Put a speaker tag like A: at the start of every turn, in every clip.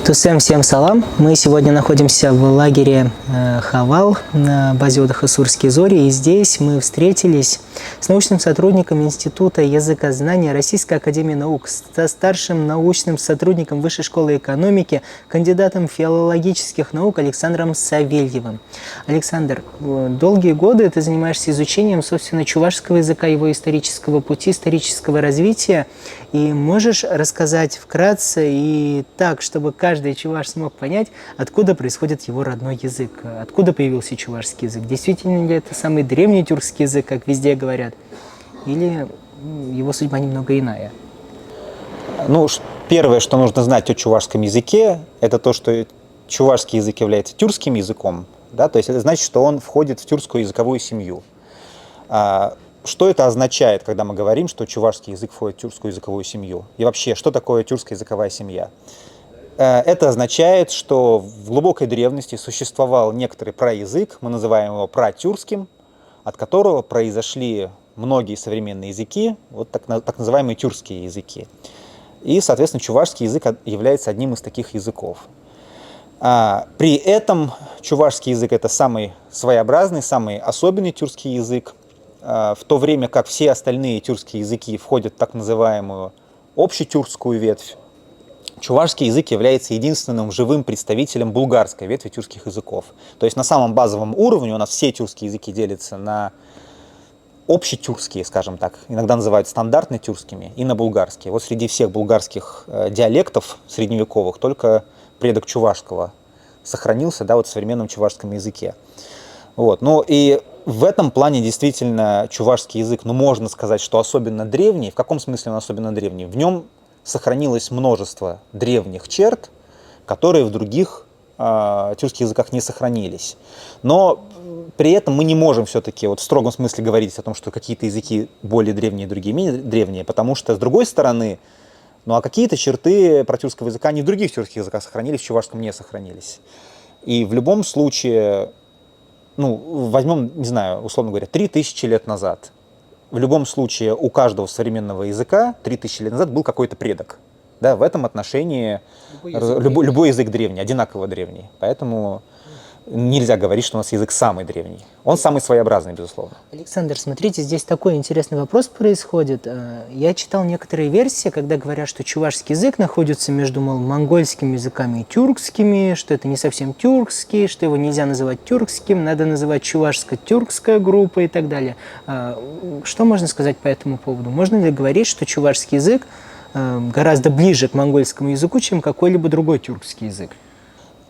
A: Тусем, всем салам. Мы сегодня находимся в лагере Хавал на базе отдыха Сурские Зори. И здесь мы встретились с научным сотрудником Института языкознания Российской академии наук, со старшим научным сотрудником Высшей школы экономики, кандидатом филологических наук Александром Савельевым. Александр, долгие годы ты занимаешься изучением, собственно, чувашского языка, его исторического пути, исторического развития. И можешь рассказать вкратце и так, чтобы каждый чуваш смог понять, откуда происходит его родной язык, откуда появился чувашский язык. Действительно ли это самый древний тюркский язык, как везде говорят, или его судьба немного иная?
B: Ну, первое, что нужно знать о чувашском языке, это то, что чувашский язык является тюркским языком, да, то есть это значит, что он входит в тюркскую языковую семью. Что это означает, когда мы говорим, что чувашский язык входит в тюркскую языковую семью? И вообще, что такое тюркская языковая семья? Это означает, что в глубокой древности существовал некоторый праязык, мы называем его пратюркским, от которого произошли многие современные языки, вот так называемые тюркские языки. И, соответственно, чувашский язык является одним из таких языков. При этом чувашский язык – это самый своеобразный, самый особенный тюркский язык, в то время как все остальные тюркские языки входят в так называемую общетюркскую ветвь. Чувашский язык является единственным живым представителем булгарской ветви тюркских языков. То есть на самом базовом уровне у нас все тюркские языки делятся на общетюркские, скажем так, иногда называют стандартно тюркскими, и на булгарские. Вот среди всех булгарских диалектов средневековых только предок чувашского сохранился, да, вот в современном чувашском языке. Вот. Ну и в этом плане действительно чувашский язык, ну можно сказать, что особенно древний. В каком смысле он особенно древний? В нем сохранилось множество древних черт, которые в других тюркских языках не сохранились. Но при этом мы не можем все-таки вот в строгом смысле говорить о том, что какие-то языки более древние, другие менее древние, потому что, с другой стороны, ну а какие-то черты протюркского языка не в других тюркских языках сохранились, в чувашском не сохранились. И в любом случае, ну, возьмем, не знаю, условно говоря, 3000 лет назад. В любом случае у каждого современного языка 3000 лет назад был какой-то предок. Да, в этом отношении любой язык древний, одинаково древний. Поэтому нельзя говорить, что у нас язык самый древний. Он самый своеобразный, безусловно.
A: Александр, смотрите, здесь такой интересный вопрос происходит. Я читал некоторые версии, когда говорят, что чувашский язык находится между, мол, монгольскими языками и тюркскими, что это не совсем тюркский, что его нельзя называть тюркским, надо называть чувашско-тюркская группа и так далее. Что можно сказать по этому поводу? Можно ли говорить, что чувашский язык гораздо ближе к монгольскому языку, чем какой-либо другой тюркский язык?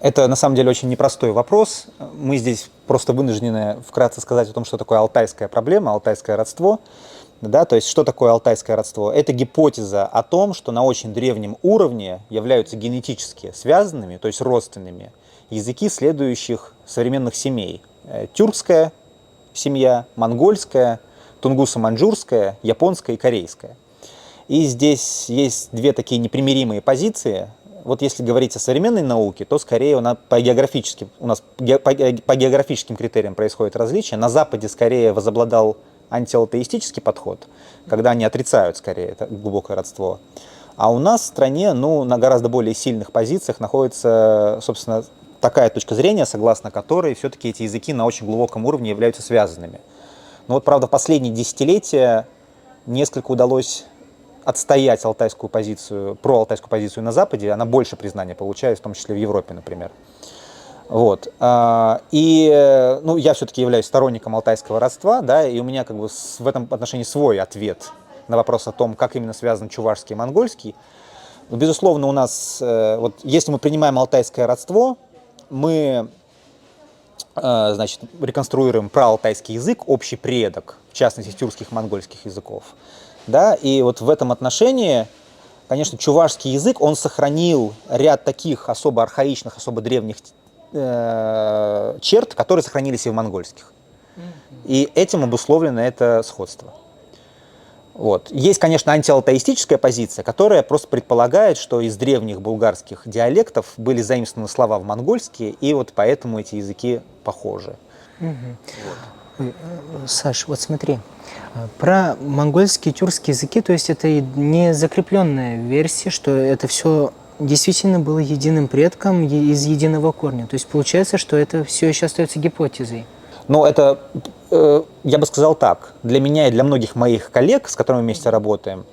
B: Это, на самом деле, очень непростой вопрос. Мы здесь просто вынуждены вкратце сказать о том, что такое алтайская проблема, алтайское родство. Да, то есть, что такое алтайское родство? Это гипотеза о том, что на очень древнем уровне являются генетически связанными, то есть родственными, языки следующих современных семей. Тюркская семья, монгольская, тунгусо-маньчжурская, японская и корейская. И здесь есть две такие непримиримые позиции. Вот если говорить о современной науке, то скорее у нас по географическим критериям происходит различие. На Западе скорее возобладал антиалтаистический подход, когда они отрицают скорее это глубокое родство. А у нас в стране, ну, на гораздо более сильных позициях находится, собственно, такая точка зрения, согласно которой все-таки эти языки на очень глубоком уровне являются связанными. Но вот, правда, в последние десятилетия несколько удалось отстоять алтайскую позицию, проалтайскую позицию на Западе, она больше признания получает, в том числе в Европе, например. Вот. И ну, я все-таки являюсь сторонником алтайского родства, да, и у меня как бы в этом отношении свой ответ на вопрос о том, как именно связан чувашский и монгольский. Но, безусловно, у нас, вот, если мы принимаем алтайское родство, мы, значит, реконструируем проалтайский язык, общий предок, в частности, тюркских и монгольских языков. Да, и вот в этом отношении, конечно, чувашский язык, он сохранил ряд таких особо архаичных, особо древних черт, которые сохранились и в монгольских. И этим обусловлено это сходство. Вот. Есть, конечно, антиалтаистическая позиция, которая просто предполагает, что из древних булгарских диалектов были заимствованы слова в монгольские, и вот поэтому эти языки похожи.
A: Вот. Саш, вот смотри, про монгольские и тюркские языки, то есть это не закрепленная версия, что это все действительно был единым предком из единого корня. То есть получается, что это все еще остается гипотезой.
B: Но это, я бы сказал так, для меня и для многих моих коллег, с которыми мы вместе работаем,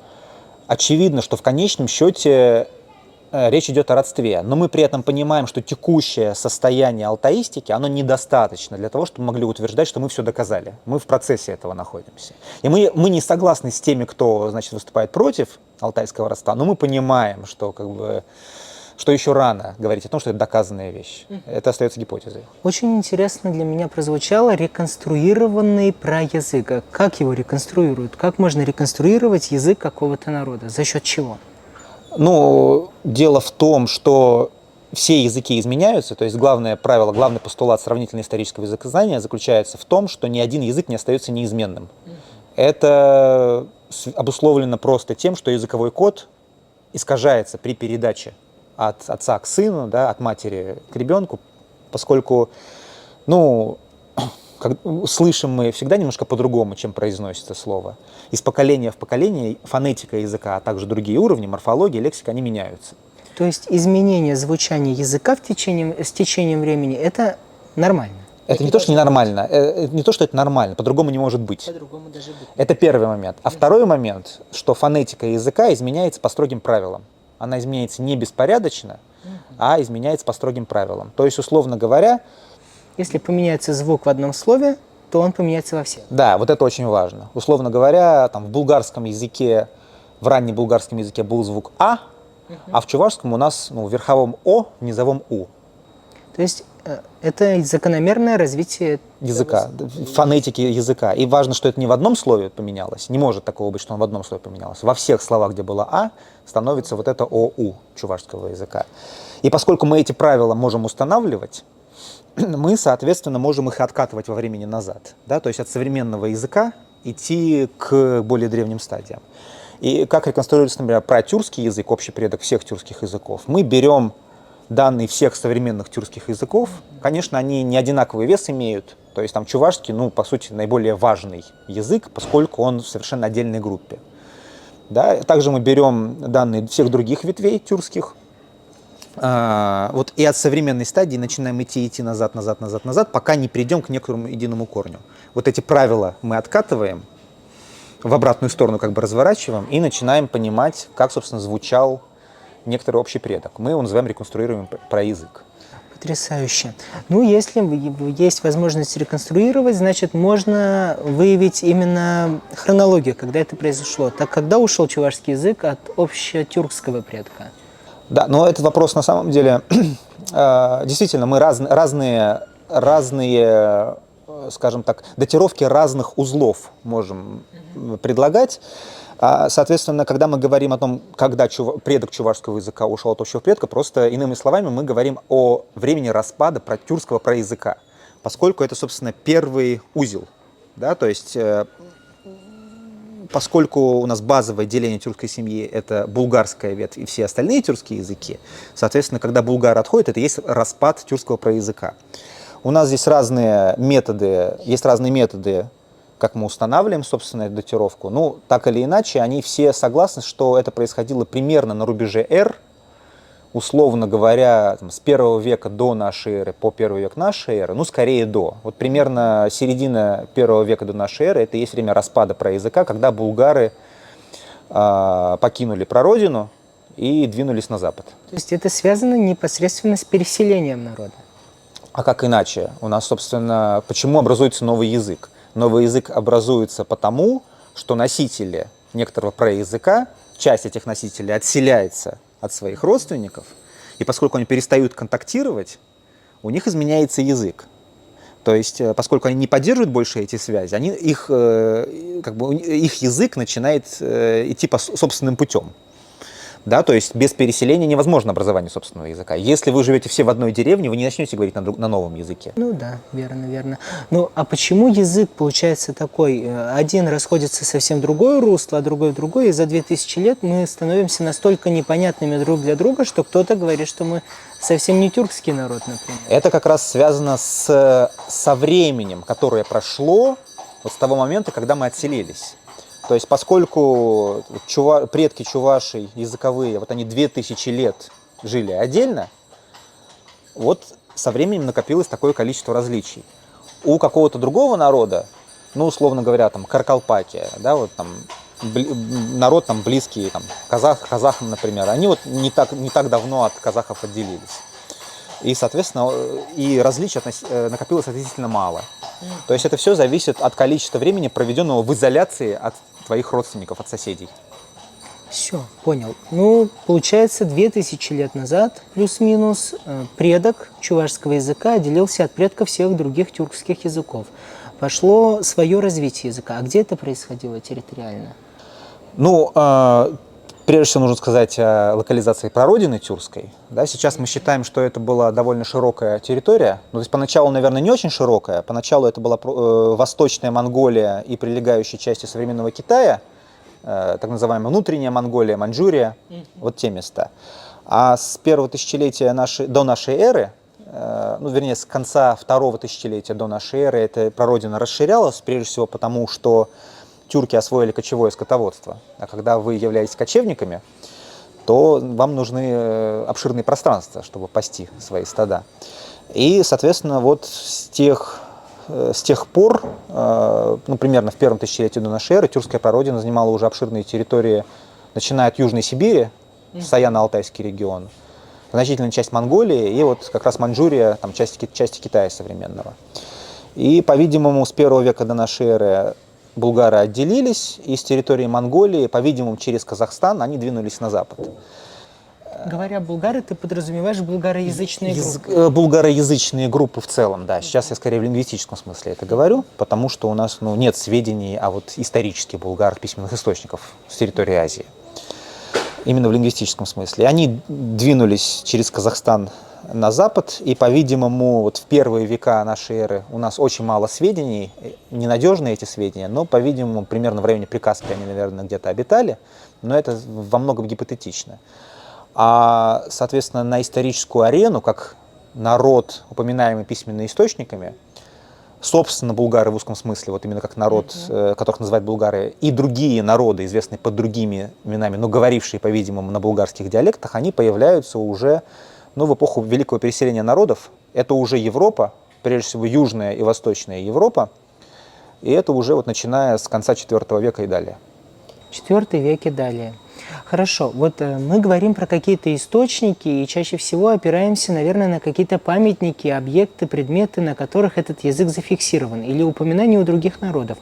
B: очевидно, что в конечном счете речь идет о родстве. Но мы при этом понимаем, что текущее состояние алтаистики, оно недостаточно для того, чтобы мы могли утверждать, что мы все доказали. Мы в процессе этого находимся. И мы не согласны с теми, кто, значит, выступает против алтайского родства, но мы понимаем, что как бы что еще рано говорить о том, что это доказанная вещь. Это остается гипотезой.
A: Очень интересно для меня прозвучало реконструированный праязык. Как его реконструируют? Как можно реконструировать язык какого-то народа? За счет чего?
B: Ну, дело в том, что все языки изменяются, то есть главное правило, главный постулат сравнительно исторического языкознания заключается в том, что ни один язык не остается неизменным. Это обусловлено просто тем, что языковой код искажается при передаче от отца к сыну, да, от матери к ребенку, поскольку, ну, слышим мы всегда немножко по-другому, чем произносится слово. Из поколения в поколение фонетика языка, а также другие уровни, морфология, лексика, они меняются.
A: То есть изменение звучания языка с течением времени – это нормально?
B: Это не то, что ненормально, не то, что это нормально, по-другому не может быть.
A: По-другому даже быть.
B: Это первый момент. А второй момент, что фонетика языка изменяется по строгим правилам. Она изменяется не беспорядочно, а изменяется по строгим правилам. То есть, условно говоря…
A: Если поменяется звук в одном слове, то он поменяется во всех.
B: Да, вот это очень важно. Условно говоря, там, в булгарском языке, в раннем булгарском языке был звук «а», а в чувашском у нас в верховом «о», в низовом «у».
A: То есть это закономерное развитие
B: языка, фонетики языка. И важно, что это не в одном слове поменялось. Не может такого быть, что он в одном слове поменялось. Во всех словах, где было «а», становится вот это «оу» чувашского языка. И поскольку мы эти правила можем устанавливать, мы, соответственно, можем их откатывать во времени назад. Да? То есть от современного языка идти к более древним стадиям. И как реконструируется, например, протюркский язык, общий предок всех тюркских языков. Мы берем данные всех современных тюркских языков. Конечно, они не одинаковый вес имеют. То есть там чувашский, по сути, наиболее важный язык, поскольку он в совершенно отдельной группе. Да? Также мы берем данные всех других ветвей тюркских. Вот и от современной стадии начинаем идти назад, пока не придем к некоторому единому корню. Вот эти правила мы откатываем, в обратную сторону как бы разворачиваем и начинаем понимать, как, собственно, звучал некоторый общий предок. Мы его называем реконструируем проязык.
A: Потрясающе. Если есть возможность реконструировать, значит, можно выявить именно хронологию, когда это произошло. Так когда ушел чувашский язык от общетюркского предка?
B: Да, но этот вопрос на самом деле, действительно, мы разные, скажем так, датировки разных узлов можем предлагать. Соответственно, когда мы говорим о том, когда предок чувашского языка ушел от общего предка, просто иными словами мы говорим о времени распада тюркского праязыка, поскольку это, собственно, первый узел. Да? То есть, поскольку у нас базовое деление тюркской семьи – это булгарская ветвь и все остальные тюркские языки, соответственно, когда булгар отходит, это есть распад тюркского праязыка. У нас здесь есть разные методы, как мы устанавливаем, собственно, эту датировку. Так или иначе, они все согласны, что это происходило примерно на рубеже эр, условно говоря, с 1 века до нашей эры по 1 век нашей эры, скорее до. Вот примерно середина 1 века до нашей эры – это и есть время распада праязыка, когда булгары покинули прародину и двинулись на запад.
A: То есть это связано непосредственно с переселением народа?
B: А как иначе? У нас, собственно, почему образуется новый язык? Новый язык образуется потому, что носители некоторого праязыка, часть этих носителей отселяется от своих родственников, и поскольку они перестают контактировать, у них изменяется язык. То есть, поскольку они не поддерживают больше эти связи, их язык начинает идти по собственным путем. Да, то есть без переселения невозможно образование собственного языка. Если вы живете все в одной деревне, вы не начнете говорить на новом языке.
A: Да, верно. А почему язык получается такой? Один расходится совсем в другое русло, а другой в другое, и за 2000 лет мы становимся настолько непонятными друг для друга, что кто-то говорит, что мы совсем не тюркский народ, например.
B: Это как раз связано со временем, которое прошло с того момента, когда мы отселились. То есть, поскольку предки чувашей языковые, они 2000 лет жили отдельно, вот со временем накопилось такое количество различий. У какого-то другого народа, ну, условно говоря, там, Каркалпакия, да, вот там, народ там близкий, там, казахам, например, они вот не так давно от казахов отделились. И, соответственно, и различий накопилось относительно мало. То есть это все зависит от количества времени, проведенного в изоляции от твоих родственников, от соседей.
A: Все, понял. Ну, получается, 2000 лет назад, плюс-минус, предок чувашского языка отделился от предков всех других тюркских языков. Пошло свое развитие языка. А где это происходило территориально?
B: Ну, прежде всего нужно сказать о локализации прародины тюркской. Да, сейчас мы считаем, что это была довольно широкая территория. Ну, то есть поначалу, наверное, не очень широкая. Поначалу это была Восточная Монголия и прилегающие части современного Китая, так называемая внутренняя Монголия, Маньчжурия, вот те места. А с первого тысячелетия до нашей эры, ну, вернее, с конца второго тысячелетия до нашей эры, эта прародина расширялась, прежде всего потому, что тюрки освоили кочевое скотоводство. А когда вы являетесь кочевниками, то вам нужны обширные пространства, чтобы пасти свои стада. И, соответственно, вот с тех пор, ну, примерно в первом тысячелетии до нашей эры, тюркская прародина занимала уже обширные территории, начиная от Южной Сибири, Саяно-Алтайский регион, значительная часть Монголии и вот как раз Маньчжурия, там части Китая современного. И, по-видимому, с 1 века до нашей эры булгары отделились, и с территории Монголии, по-видимому, через Казахстан они двинулись на запад.
A: Говоря булгары, ты подразумеваешь булгароязычные группы?
B: Булгароязычные группы в целом, да. Сейчас я скорее в лингвистическом смысле это говорю, потому что у нас нет сведений о вот исторических булгарах, письменных источников с территории Азии. Именно в лингвистическом смысле. Они двинулись через Казахстан на запад, и, по-видимому, вот в первые века нашей эры у нас очень мало сведений, ненадежные эти сведения, но, по-видимому, примерно в районе Прикаспия они, наверное, где-то обитали, но это во многом гипотетично. А, соответственно, на историческую арену, как народ, упоминаемый письменными источниками, собственно, булгары в узком смысле, вот именно как народ, которых называют булгары, и другие народы, известные под другими именами, но говорившие, по-видимому, на булгарских диалектах, они появляются уже, ну, в эпоху великого переселения народов. Это уже Европа, прежде всего Южная и Восточная Европа, и это уже вот начиная с конца IV века и далее.
A: IV век и далее. Хорошо, вот мы говорим про какие-то источники и чаще всего опираемся, наверное, на какие-то памятники, объекты, предметы, на которых этот язык зафиксирован, или упоминания у других народов.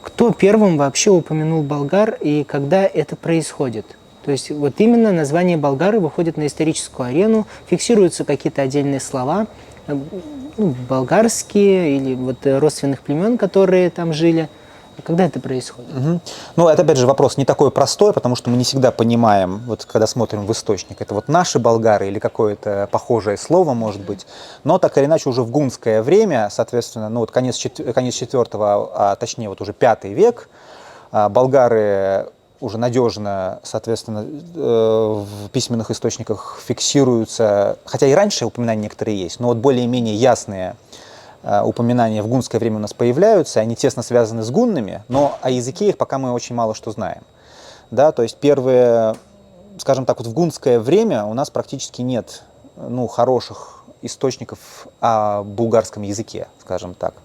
A: Кто первым вообще упомянул болгар и когда это происходит? То есть вот именно название болгары выходит на историческую арену, фиксируются какие-то отдельные слова, ну, болгарские или вот родственных племен, которые там жили. Когда это происходит?
B: Ну, это, опять же, вопрос не такой простой, потому что мы не всегда понимаем, вот когда смотрим в источник, это вот наши болгары или какое-то похожее слово, может быть. Но так или иначе уже в гунское время, соответственно, ну вот конец IV, а точнее вот уже V век, болгары уже надежно, соответственно, в письменных источниках фиксируются, хотя и раньше упоминания некоторые есть, но вот более-менее ясные упоминания в гунское время у нас появляются, они тесно связаны с гуннами, но о языке их пока мы очень мало что знаем. Да, то есть первые, скажем так, вот в гунское время у нас практически нет, ну, хороших источников о булгарском языке, скажем так.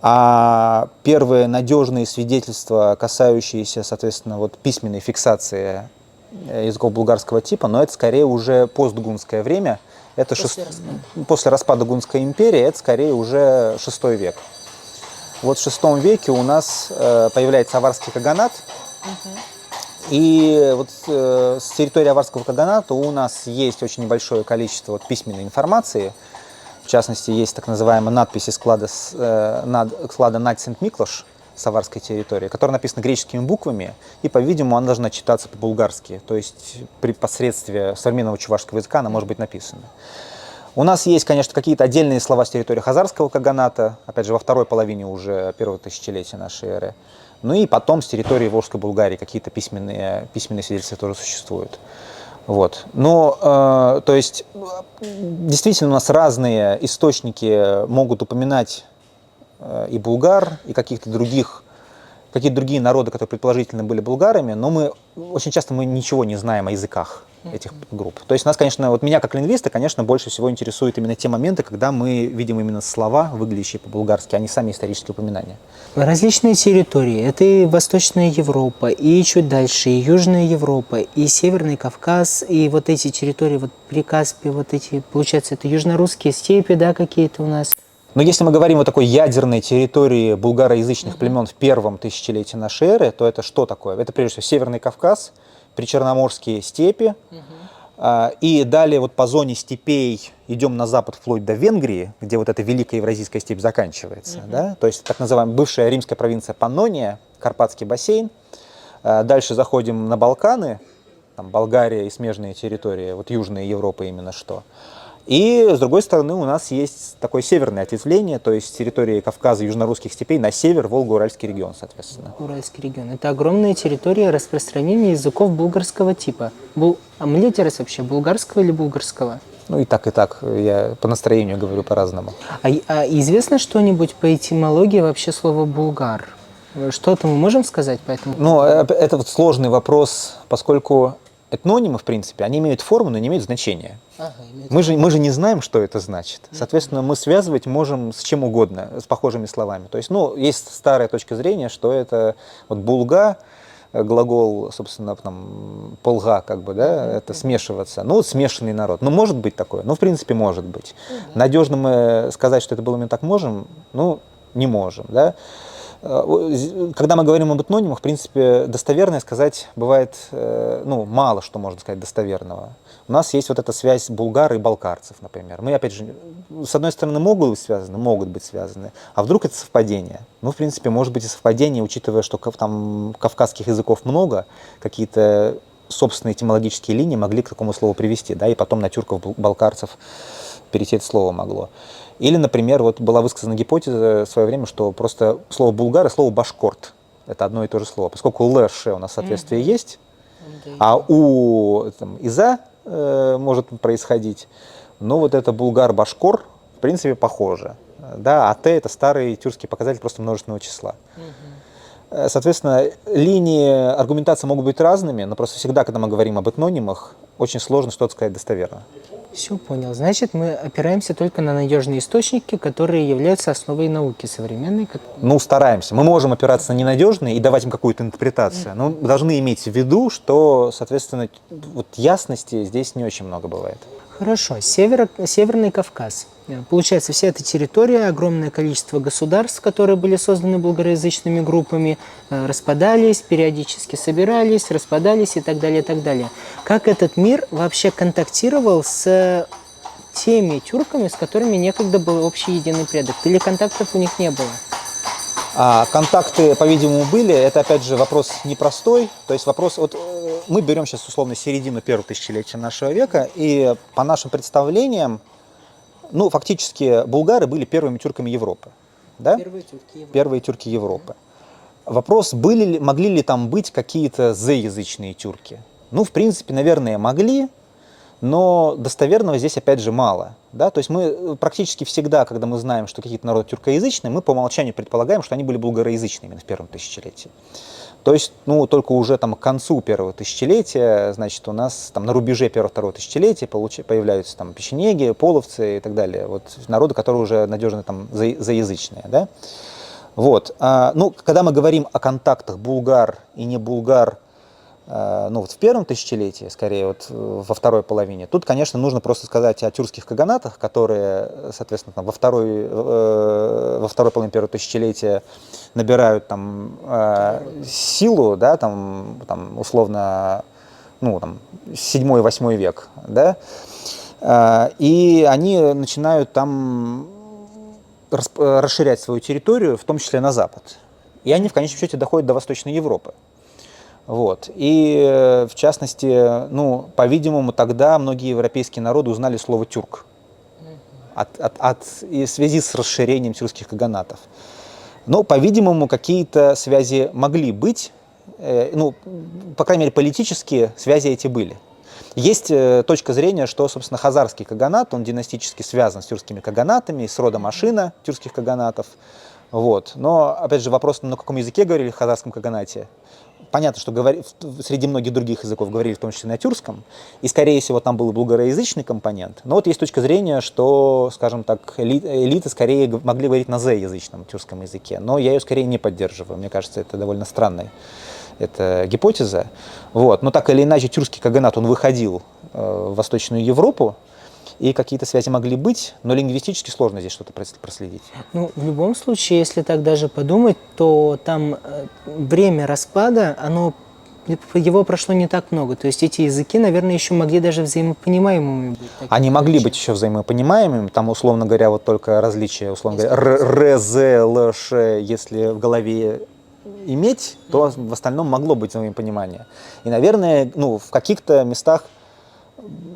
B: А первые надежные свидетельства, касающиеся, соответственно, вот письменной фиксации языков булгарского типа, но это скорее уже постгунское время. Это после распада Гунской империи, это скорее уже VI век. Вот в VI веке у нас появляется аварский каганат. И вот с территории аварского каганата у нас есть очень небольшое количество вот письменной информации. В частности, есть так называемая надпись из склада Над Сент-Миклош с аварской территории, которая написана греческими буквами, и, по-видимому, она должна читаться по-булгарски, то есть при посредстве современного чувашского языка она может быть написана. У нас есть, конечно, какие-то отдельные слова с территории Хазарского каганата, опять же, во второй половине уже первого тысячелетия нашей эры. Ну и потом с территории Волжской Булгарии какие-то письменные свидетельства тоже существуют. Вот. Но, то есть, действительно, у нас разные источники могут упоминать и булгар, и каких-то других какие-то другие народы, которые предположительно были булгарами, но очень часто мы ничего не знаем о языках этих групп. То есть нас, конечно, вот меня как лингвиста, конечно, больше всего интересуют именно те моменты, когда мы видим именно слова, выглядящие по-булгарски, а не сами исторические упоминания.
A: Различные территории. Это и Восточная Европа, и чуть дальше, и Южная Европа, и Северный Кавказ, и вот эти территории, вот Прикаспие, вот эти, получается, это южнорусские степи, да, какие-то у нас.
B: Но если мы говорим о такой ядерной территории булгароязычных племен в первом тысячелетии нашей эры, то это что такое? Это прежде всего Северный Кавказ, причерноморские степи, и далее вот по зоне степей идем на запад вплоть до Венгрии, где вот эта Великая Евразийская степь заканчивается, да? То есть так называемая бывшая римская провинция Паннония, Карпатский бассейн. Дальше заходим на Балканы, там Болгария и смежные территории, вот Южная Европа именно что. И, с другой стороны, у нас есть такое северное ответвление, то есть территории Кавказа, южнорусских степей на север, Волго-Уральский регион, соответственно.
A: Уральский регион. Это огромная территория распространения языков булгарского типа. А млетерес вообще булгарского или булгарского?
B: Ну и так, я по настроению говорю по-разному.
A: А известно что-нибудь по этимологии вообще слова «булгар»? Что-то мы можем сказать по этому?
B: Ну, это вот сложный вопрос, поскольку этнонимы, в принципе, они имеют форму, но не имеют значения. Мы же не знаем, что это значит. Соответственно, мы связывать можем с чем угодно, с похожими словами. То есть, есть старая точка зрения, что это вот булга, глагол, собственно, там, полга, как бы, да, это смешиваться. Смешанный народ. Может быть такое? В принципе, может быть. Надежно мы сказать, что это было именно так можем? Не можем, да. Когда мы говорим об этнонимах, в принципе, достоверное сказать бывает, мало что можно сказать достоверного. У нас есть вот эта связь булгар и балкарцев, например. Мы, опять же, с одной стороны, могут быть связаны, а вдруг это совпадение? В принципе, может быть и совпадение, учитывая, что там кавказских языков много, какие-то собственные этимологические линии могли к такому слову привести, да, и потом на тюрков, балкарцев перейти это слово могло. Или, например, вот была высказана гипотеза в свое время, что просто слово «булгар» и слово «башкорт» — это одно и то же слово. Поскольку «л», «ш» у нас соответствие есть, а «у» «иза» может происходить, вот это «булгар», «башкор» в принципе похоже. Да? А «т» — это старый тюркский показатель просто множественного числа. Соответственно, линии аргументации могут быть разными, но просто всегда, когда мы говорим об этнонимах, очень сложно что-то сказать достоверно.
A: Все понял. Значит, мы опираемся только на надежные источники, которые являются основой науки современной.
B: Стараемся. Мы можем опираться на ненадежные и давать им какую-то интерпретацию, но должны иметь в виду, что, соответственно, вот ясности здесь не очень много бывает.
A: Хорошо. Северный Кавказ. Получается, вся эта территория, огромное количество государств, которые были созданы булгароязычными группами, распадались, периодически собирались, распадались и так далее, и так далее. Как этот мир вообще контактировал с теми тюрками, с которыми некогда был общий единый предок? Или контактов у них не было?
B: Контакты, по-видимому, были. Это, опять же, вопрос непростой. То есть вопрос... мы берем сейчас, условно, середину первого тысячелетия нашего века, и по нашим представлениям, фактически булгары были первыми тюрками Европы. Да? Первые тюрки Европы. Вопрос, могли ли там быть какие-то з-язычные тюрки? В принципе, наверное, могли, но достоверного здесь, опять же, мало. Да? То есть мы практически всегда, когда мы знаем, что какие-то народы тюркоязычные, мы по умолчанию предполагаем, что они были булгароязычными именно в первом тысячелетии. То есть, только уже к концу первого тысячелетия, значит, у нас на рубеже первого-второго тысячелетия появляются печенеги, половцы и так далее. Вот народы, которые уже надежно заязычные, да? Вот. Когда мы говорим о контактах булгар и не булгар, в первом тысячелетии, скорее во второй половине, тут, конечно, нужно просто сказать о тюркских каганатах, которые, соответственно, во второй половине первого тысячелетия набирают силу, да, условно, 7-8 век, да, и они начинают расширять свою территорию, в том числе на запад. И они в конечном счете доходят до Восточной Европы. Вот. И, в частности, по-видимому, тогда многие европейские народы узнали слово «тюрк» в связи с расширением тюркских каганатов. Но, по-видимому, какие-то связи могли быть, по крайней мере, политические связи эти были. Есть точка зрения, что, собственно, хазарский каганат, он династически связан с тюркскими каганатами, с родом Ашина тюркских каганатов. Вот. Но, опять же, вопрос, на каком языке говорили в хазарском каганате. Понятно, что среди многих других языков говорили, в том числе на тюркском, и, скорее всего, там был булгароязычный компонент. Но вот есть точка зрения, что, скажем так, элиты скорее могли говорить на з-язычном тюркском языке, но я ее скорее не поддерживаю. Мне кажется, это довольно странная гипотеза. Вот. Но так или иначе, тюркский каганат, он выходил в Восточную Европу, и какие-то связи могли быть, но лингвистически сложно здесь что-то проследить.
A: Ну, в любом случае, если так даже подумать, то там время распада, его прошло не так много. То есть эти языки, наверное, еще могли даже взаимопонимаемыми быть.
B: Они могли быть еще взаимопонимаемыми, там, условно говоря, вот только различия, условно говоря, р, з, л, ш, если в голове иметь, то в остальном могло быть взаимопонимание. И, наверное, ну, в каких-то местах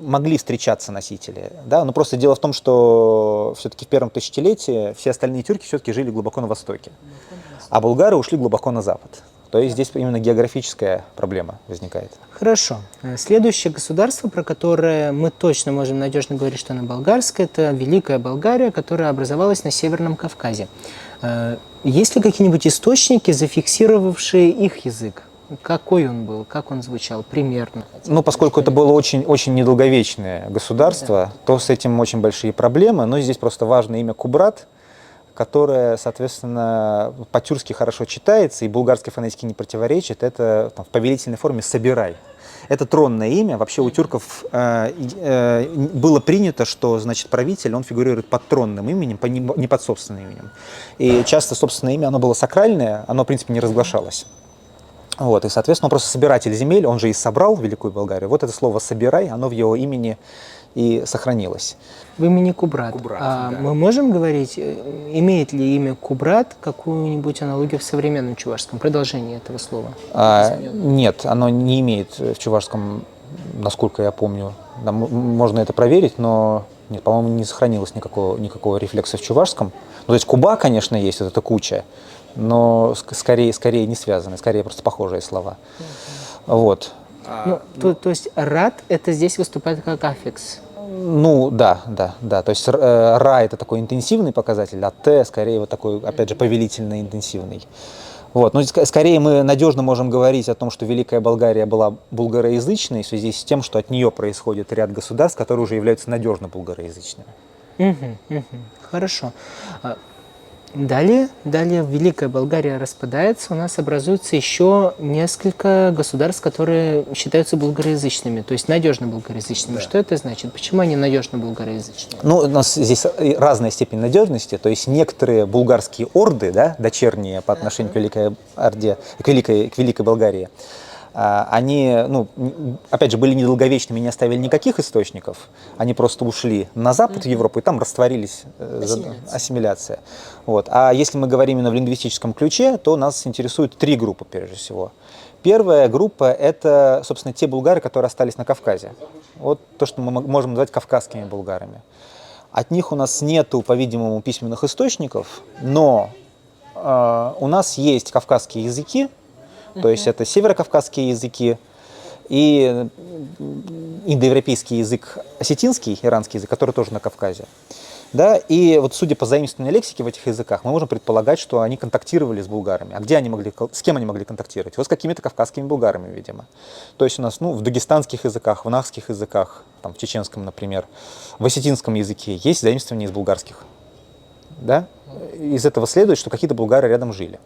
B: могли встречаться носители, да, но просто дело в том, что все-таки в первом тысячелетии все остальные тюрки все-таки жили глубоко на востоке, а булгары ушли глубоко на запад. То есть здесь именно географическая проблема возникает.
A: Хорошо. Следующее государство, про которое мы точно можем надежно говорить, что оно болгарское, это Великая Болгария, которая образовалась на Северном Кавказе. Есть ли какие-нибудь источники, зафиксировавшие их язык? Какой он был, как он звучал примерно?
B: Ну, поскольку это было очень недолговечное государство, то с этим очень большие проблемы. Но здесь просто важно имя Кубрат, которое, соответственно, по-тюркски хорошо читается и булгарской фонетике не противоречит. Это там, в повелительной форме «собирай». Это тронное имя. Вообще у тюрков было принято, что, значит, правитель, он фигурирует под тронным именем, не под собственным именем. И часто собственное имя, оно было сакральное, оно, в принципе, не разглашалось. Вот, и, соответственно, он просто собиратель земель, он же и собрал Великую Болгарию. Вот это слово «собирай», оно в его имени и сохранилось.
A: В имени Кубрат.
B: Да.
A: Мы можем говорить, имеет ли имя Кубрат какую-нибудь аналогию в современном чувашском, продолжение этого слова?
B: Нет, оно не имеет в чувашском, насколько я помню. Можно это проверить, но нет, по-моему, не сохранилось никакого рефлекса в чувашском. Ну, то есть Куба, конечно, есть, вот эта куча, но скорее не связаны, скорее просто похожие слова. Вот.
A: То есть рад это здесь выступает как аффикс?
B: Ну, да. То есть ра это такой интенсивный показатель, а т скорее вот такой, опять же, повелительно интенсивный. Вот. Но скорее мы надежно можем говорить о том, что Великая Болгария была булгароязычной в связи с тем, что от нее происходит ряд государств, которые уже являются надежно булгароязычными.
A: Хорошо. Далее Великая Болгария распадается, у нас образуется еще несколько государств, которые считаются булгароязычными, то есть надежно булгароязычными. Да. Что это значит? Почему они надежно булгароязычные?
B: Ну, у нас здесь разная степень надежности, то есть некоторые булгарские орды, да, дочерние по отношению к Великой Орде, к Великой Болгарии, они, ну, опять же, были недолговечными, не оставили никаких источников, они просто ушли на запад, в Европу, и там растворились, ассимиляция. Вот. А если мы говорим именно в лингвистическом ключе, то нас интересуют три группы, прежде всего. Первая группа – это, собственно, те булгары, которые остались на Кавказе. Вот то, что мы можем назвать кавказскими булгарами. От них у нас нету, по-видимому, письменных источников, но у нас есть кавказские языки. То есть это северокавказские языки и индоевропейский язык осетинский, иранский язык, который тоже на Кавказе. Да? И вот судя по заимствованной лексике в этих языках, мы можем предполагать, что они контактировали с булгарами. А где они с кем они могли контактировать? Вот с какими-то кавказскими булгарами, видимо. То есть у нас в дагестанских языках, в нахских языках, там, в чеченском, например, в осетинском языке есть заимствования из булгарских. Да? Из этого следует, что какие-то булгары рядом жили.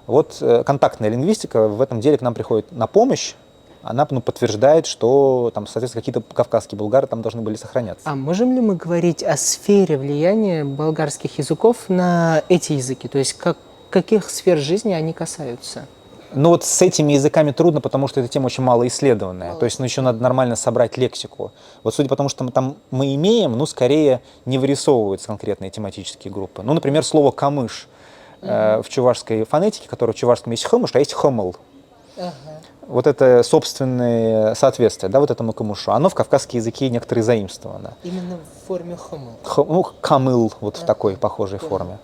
B: Вот контактная лингвистика в этом деле к нам приходит на помощь. Она подтверждает, что там, соответственно, какие-то кавказские булгары там должны были сохраняться.
A: А можем ли мы говорить о сфере влияния болгарских языков на эти языки? То есть каких сфер жизни они касаются?
B: Ну вот с этими языками трудно, потому что эта тема очень мало исследованная. То есть еще надо нормально собрать лексику. Вот судя по тому, что там мы имеем, скорее не вырисовываются конкретные тематические группы. Ну, например, слово «камыш». В чувашской фонетике, которая в чувашском есть хомыш, а есть хомл. Вот это собственное соответствие, да, вот этому камышу. Оно в кавказские языки некоторые заимствовано.
A: Именно в форме хомл?
B: Камыл, вот в такой похожей форме.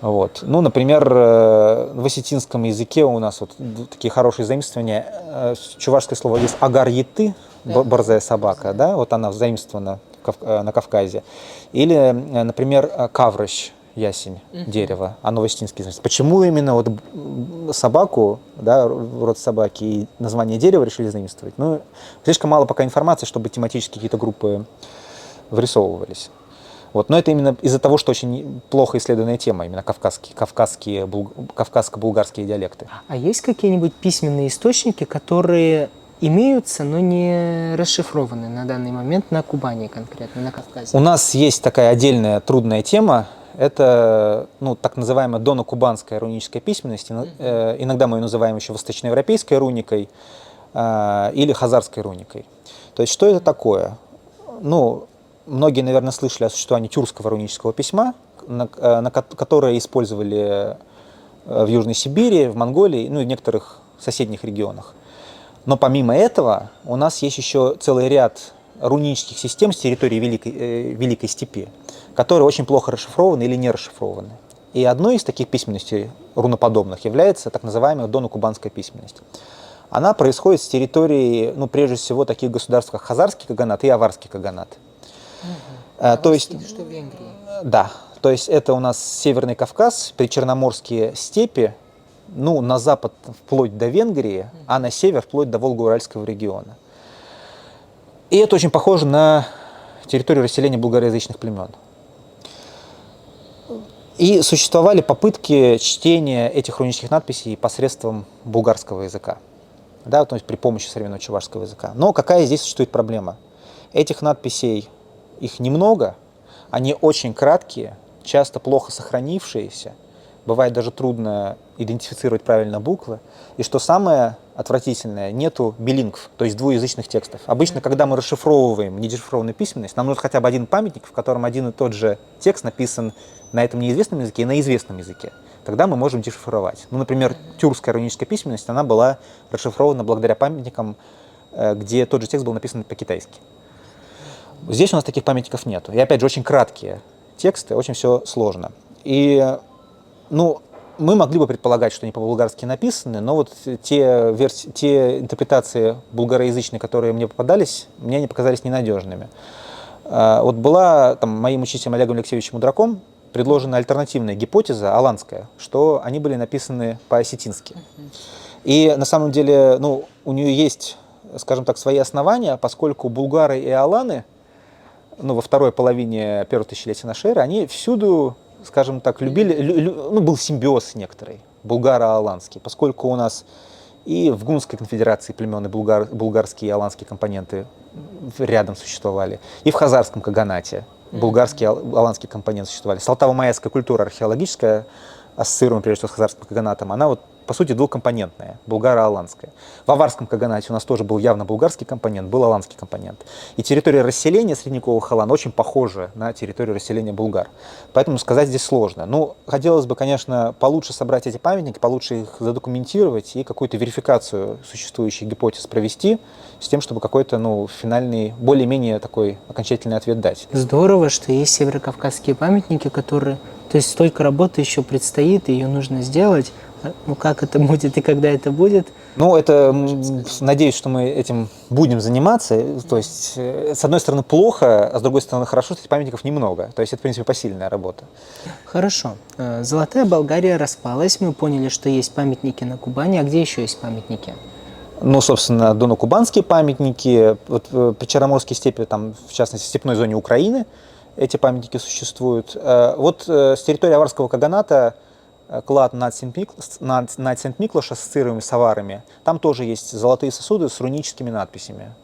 B: Вот. Ну, например, в осетинском языке у нас вот такие хорошие заимствования. Чувашское слово есть агар-еты, борзая собака, да, вот она заимствована на Кавказе. Или, например, каврыщ. ясень, дерево, а новостинский, значит. Почему именно вот собаку, да, род собаки и название дерева решили заимствовать? Ну, слишком мало пока информации, чтобы тематически какие-то группы вырисовывались. Вот. Но это именно из-за того, что очень плохо исследованная тема, именно кавказско-булгарские диалекты.
A: А есть какие-нибудь письменные источники, которые имеются, но не расшифрованы на данный момент на Кубани конкретно, на Кавказе?
B: У нас есть такая отдельная трудная тема. Это так называемая донокубанская руническая письменность. Иногда мы ее называем еще восточноевропейской руникой или хазарской руникой. То есть что это такое? Многие, наверное, слышали о существовании тюркского рунического письма, которое использовали в Южной Сибири, в Монголии, и в некоторых соседних регионах. Но помимо этого у нас есть еще целый ряд рунических систем с территории Великой Степи, которые очень плохо расшифрованы или не расшифрованы. И одной из таких письменностей руноподобных является так называемая донокубанская письменность. Она происходит с территории, прежде всего, таких государств, как Хазарский каганат и Аварский каганат. То есть,
A: что в Венгрии?
B: Да, то есть это у нас Северный Кавказ, причерноморские степи, на запад вплоть до Венгрии, а на север вплоть до Волго-Уральского региона. И это очень похоже на территорию расселения булгароязычных племен. И существовали попытки чтения этих рунических надписей посредством булгарского языка, да, то есть при помощи современного чувашского языка. Но какая здесь существует проблема? Этих надписей, их немного, они очень краткие, часто плохо сохранившиеся, бывает даже трудно идентифицировать правильно буквы. И что самое отвратительное, нету билингв, то есть двуязычных текстов. Обычно, когда мы расшифровываем недешифрованную письменность, нам нужен хотя бы один памятник, в котором один и тот же текст написан на этом неизвестном языке и на известном языке. Тогда мы можем дешифровать. Например, тюркская руническая письменность, она была расшифрована благодаря памятникам, где тот же текст был написан по-китайски. Здесь у нас таких памятников нету. И опять же, очень краткие тексты, очень все сложно. И, мы могли бы предполагать, что они по-булгарски написаны, но вот те интерпретации булгароязычные, которые мне попадались, мне они показались ненадежными. Вот была моим учителем Олегом Алексеевичем Мудраком предложена альтернативная гипотеза, аланская, что они были написаны по-осетински. И на самом деле, у нее есть, скажем так, свои основания, поскольку булгары и аланы, во второй половине первого тысячелетия нашей эры, они всюду, скажем так, любили, был симбиоз некоторый, булгаро-аланский, поскольку у нас и в Гунской конфедерации племен и булгарские и аланские компоненты рядом существовали, и в Хазарском каганате булгарские и аланские компоненты существовали. Салтаво-майяская культура археологическая, ассоциируемая прежде всего с Хазарским каганатом, она по сути, двухкомпонентная, булгаро-аланская. В Аварском каганате у нас тоже был явно булгарский компонент, был аланский компонент. И территория расселения средневековых алан очень похожа на территорию расселения булгар. Поэтому сказать здесь сложно. Хотелось бы, конечно, получше собрать эти памятники, получше их задокументировать и какую-то верификацию существующих гипотез провести, с тем, чтобы какой-то, финальный, более-менее такой окончательный ответ дать.
A: Здорово, что есть северокавказские памятники, которые... То есть столько работы еще предстоит, ее нужно сделать. Как это будет и когда это будет?
B: Надеюсь, что мы этим будем заниматься. То есть, с одной стороны, плохо, а с другой стороны, хорошо, что этих памятников немного. То есть, это, в принципе, посильная работа.
A: Хорошо. Золотая Болгария распалась, мы поняли, что есть памятники на Кубани. А где еще есть памятники?
B: Собственно, донокубанские памятники, причерноморские степи, в частности, в степной зоне Украины эти памятники существуют. С территории Аварского каганата клад над Сент-Миклош, ассоциируемый с аварами, там тоже есть золотые сосуды с руническими надписями,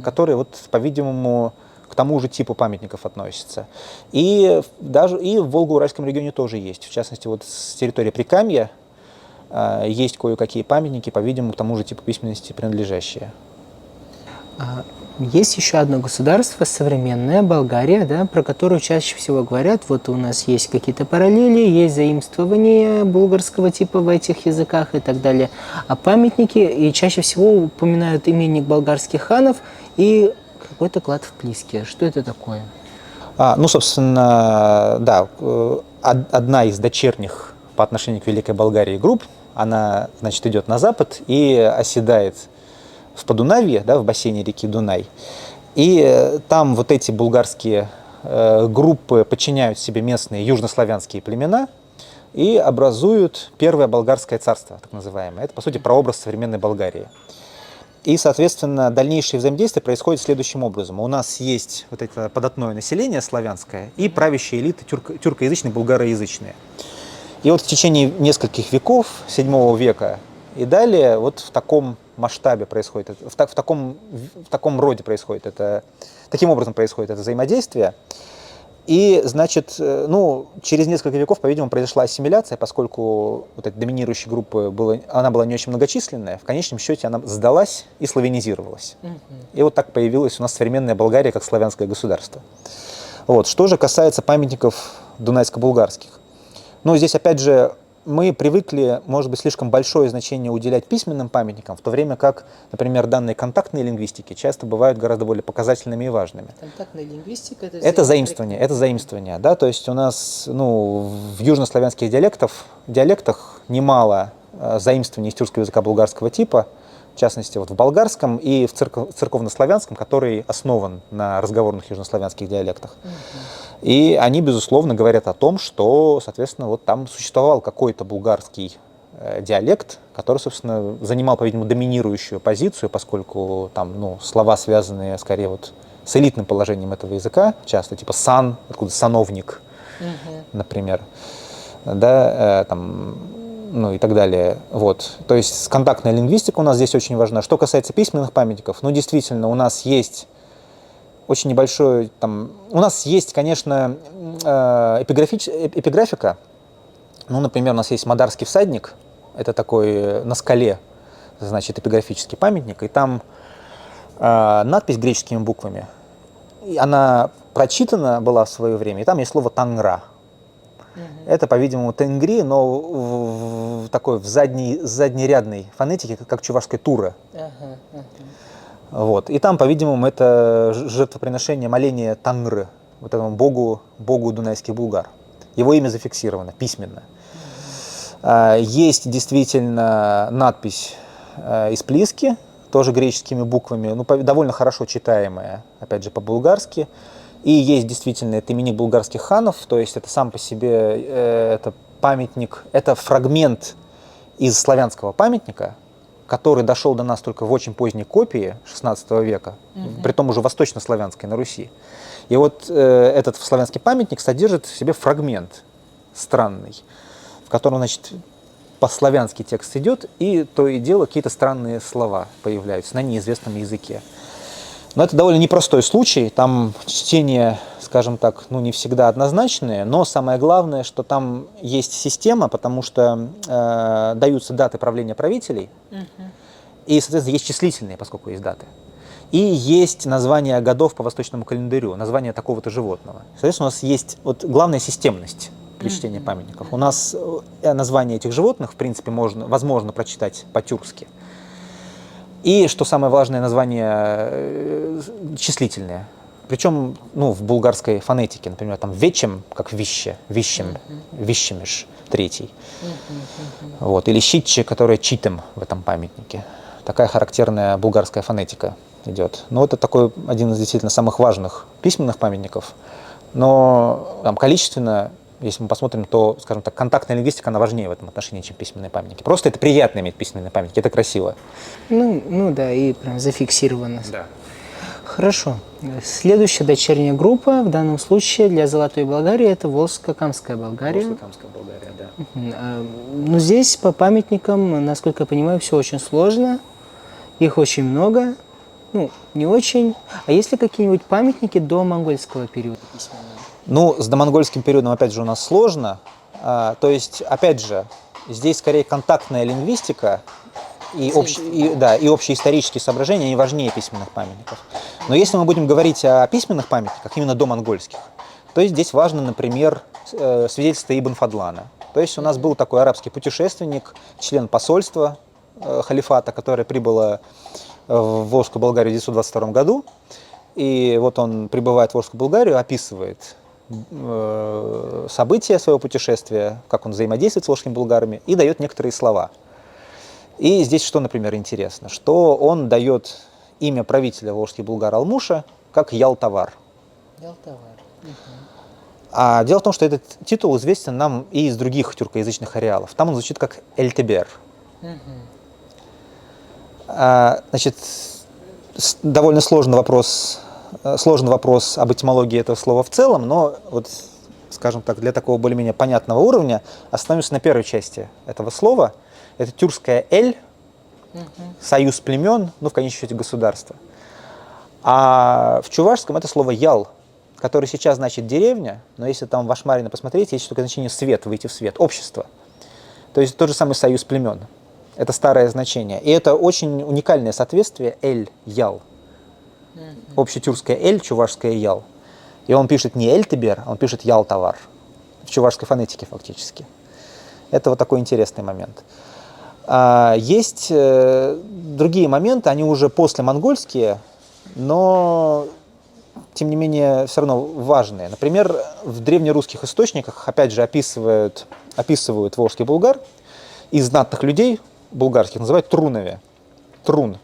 B: которые, по-видимому, к тому же типу памятников относятся. И в Волго-Уральском регионе тоже есть. В частности, с территории Прикамья есть кое-какие памятники, по-видимому, к тому же типу письменности принадлежащие.
A: Есть еще одно государство, современная Болгария, да, про которую чаще всего говорят, вот у нас есть какие-то параллели, есть заимствования булгарского типа в этих языках и так далее. А памятники, и чаще всего упоминают именник болгарских ханов и какой-то клад в Плиске. Что это такое?
B: Собственно, да, одна из дочерних по отношению к Великой Болгарии групп, она, идет на запад и оседает в Подунавье, да, в бассейне реки Дунай. И там эти булгарские группы подчиняют себе местные южнославянские племена и образуют Первое Болгарское царство, так называемое. Это, по сути, прообраз современной Болгарии. И, соответственно, дальнейшее взаимодействие происходит следующим образом. У нас есть вот это податное население славянское и правящие элиты тюркоязычные, булгароязычные. И вот в течение нескольких веков, 7 века и далее, вот в таком масштабе происходит, в таком роде происходит это, таким образом происходит это взаимодействие. И, значит, ну, через несколько веков, по-видимому, произошла ассимиляция, поскольку вот эта доминирующая группа она была не очень многочисленная, в конечном счете она сдалась и славянизировалась. И вот так появилась у нас современная Болгария как славянское государство. Вот. Что же касается памятников дунайско-булгарских. Ну, здесь, опять же, мы привыкли, может быть, слишком большое значение уделять письменным памятникам, в то время как, например, данные контактной лингвистики часто бывают гораздо более показательными и важными.
A: Контактная лингвистика –
B: это заимствование, да, то есть у нас, ну, в южнославянских диалектах немало заимствований из тюркского языка булгарского типа, в частности, вот в болгарском и в церковнославянском, который основан на разговорных южнославянских диалектах. И они, безусловно, говорят о том, что, соответственно, вот там существовал какой-то булгарский диалект, который, собственно, занимал, по-видимому, доминирующую позицию, поскольку там, ну, слова, связанные скорее вот с элитным положением этого языка, часто типа сан, откуда сановник, например, да, там, ну и так далее. Вот. То есть контактная лингвистика у нас здесь очень важна. Что касается письменных памятников, ну, действительно, у нас есть очень небольшой, там, у нас есть, конечно, эпиграфика. Ну, например, у нас есть Мадарский всадник, это такой на скале, значит, эпиграфический памятник, и там надпись греческими буквами. И она прочитана была в свое время, и там есть слово «тангра». Это, по-видимому, тенгри, но в заднерядной фонетике, как чувашская тура. Вот. И там, по-видимому, это жертвоприношение, моление Тангры, вот этому богу дунайских булгар. Его имя зафиксировано письменно. Есть действительно надпись из Плиски, тоже греческими буквами, ну, довольно хорошо читаемая, опять же, по-булгарски. И есть действительно это именник булгарских ханов, то есть это сам по себе это памятник, это фрагмент из славянского памятника, который дошел до нас только в очень поздней копии XVI века, притом уже восточнославянской на Руси. И вот этот славянский памятник содержит в себе фрагмент странный, в котором, значит, по-славянски текст идет, и то и дело какие-то странные слова появляются на неизвестном языке. Но это довольно непростой случай, там чтение, скажем так, ну, не всегда однозначное, но самое главное, что там есть система, потому что даются даты правления правителей, и, соответственно, есть числительные, поскольку есть даты. И есть название годов по восточному календарю, название такого-то животного. Соответственно, у нас есть вот главная системность при чтении памятников. У нас название этих животных, в принципе, возможно прочитать по-тюркски. И, что самое важное, название числительное. Причем, ну, в булгарской фонетике, например, там вечем, как вище, вищем, вищемиш, третий. Вот. Или щитче, которое читем в этом памятнике. Такая характерная булгарская фонетика идет. Ну, это такой один из действительно самых важных письменных памятников. Но там, количественно, если мы посмотрим, то, скажем так, контактная лингвистика, она важнее в этом отношении, чем письменные памятники. Просто это приятно иметь письменные памятники, это красиво.
A: Ну да, и прям зафиксировано.
B: Да.
A: Хорошо. Следующая дочерняя группа, в данном случае для Золотой Болгарии, это Волжско-Камская Болгария.
B: Волжско-Камская Болгария, да.
A: Ну, здесь по памятникам, насколько я понимаю, все очень сложно. Их очень много. Ну, не очень. А есть ли какие-нибудь памятники до монгольского периода письменного?
B: Ну, с домонгольским периодом, опять же, у нас сложно. То есть, опять же, здесь скорее контактная лингвистика и общие исторические соображения, они важнее письменных памятников. Но если мы будем говорить о письменных памятниках, именно домонгольских, то здесь важно, например, свидетельство Ибн Фадлана. То есть у нас был такой арабский путешественник, член посольства халифата, которое прибыло в Волжскую Болгарию в 1922 году. И вот он прибывает в Волжскую Болгарию, описывает события своего путешествия, как он взаимодействует с волжскими булгарами, и дает некоторые слова. И здесь что, например, интересно, что он дает имя правителя волжских булгар Алмуша как Ялтавар.
A: Ялтавар.
B: А дело в том, что этот титул известен нам и из других тюркоязычных ареалов. Там он звучит как «эльтебер». Значит, довольно сложный вопрос об этимологии этого слова в целом, но вот, скажем так, для такого более-менее понятного уровня остановимся на первой части этого слова. Это тюркское «эль», союз племен, ну, в конечном счете, государство. А в чувашском это слово «ял», которое сейчас значит «деревня», но если там в Ашмарина посмотреть, есть такое значение «свет», «выйти в свет», «общество». То есть тот же самый союз племен. Это старое значение. И это очень уникальное соответствие «эль», «ял». Общетюркское «эль», чувашское «ял». И он пишет не «эльтебер», а он пишет «ял-товар». В чувашской фонетике фактически. Это вот такой интересный момент. Есть другие моменты, они уже после монгольские, но тем не менее все равно важные. Например, в древнерусских источниках опять же описывают волжский булгар, и знатных людей булгарских называют трунове. Трун.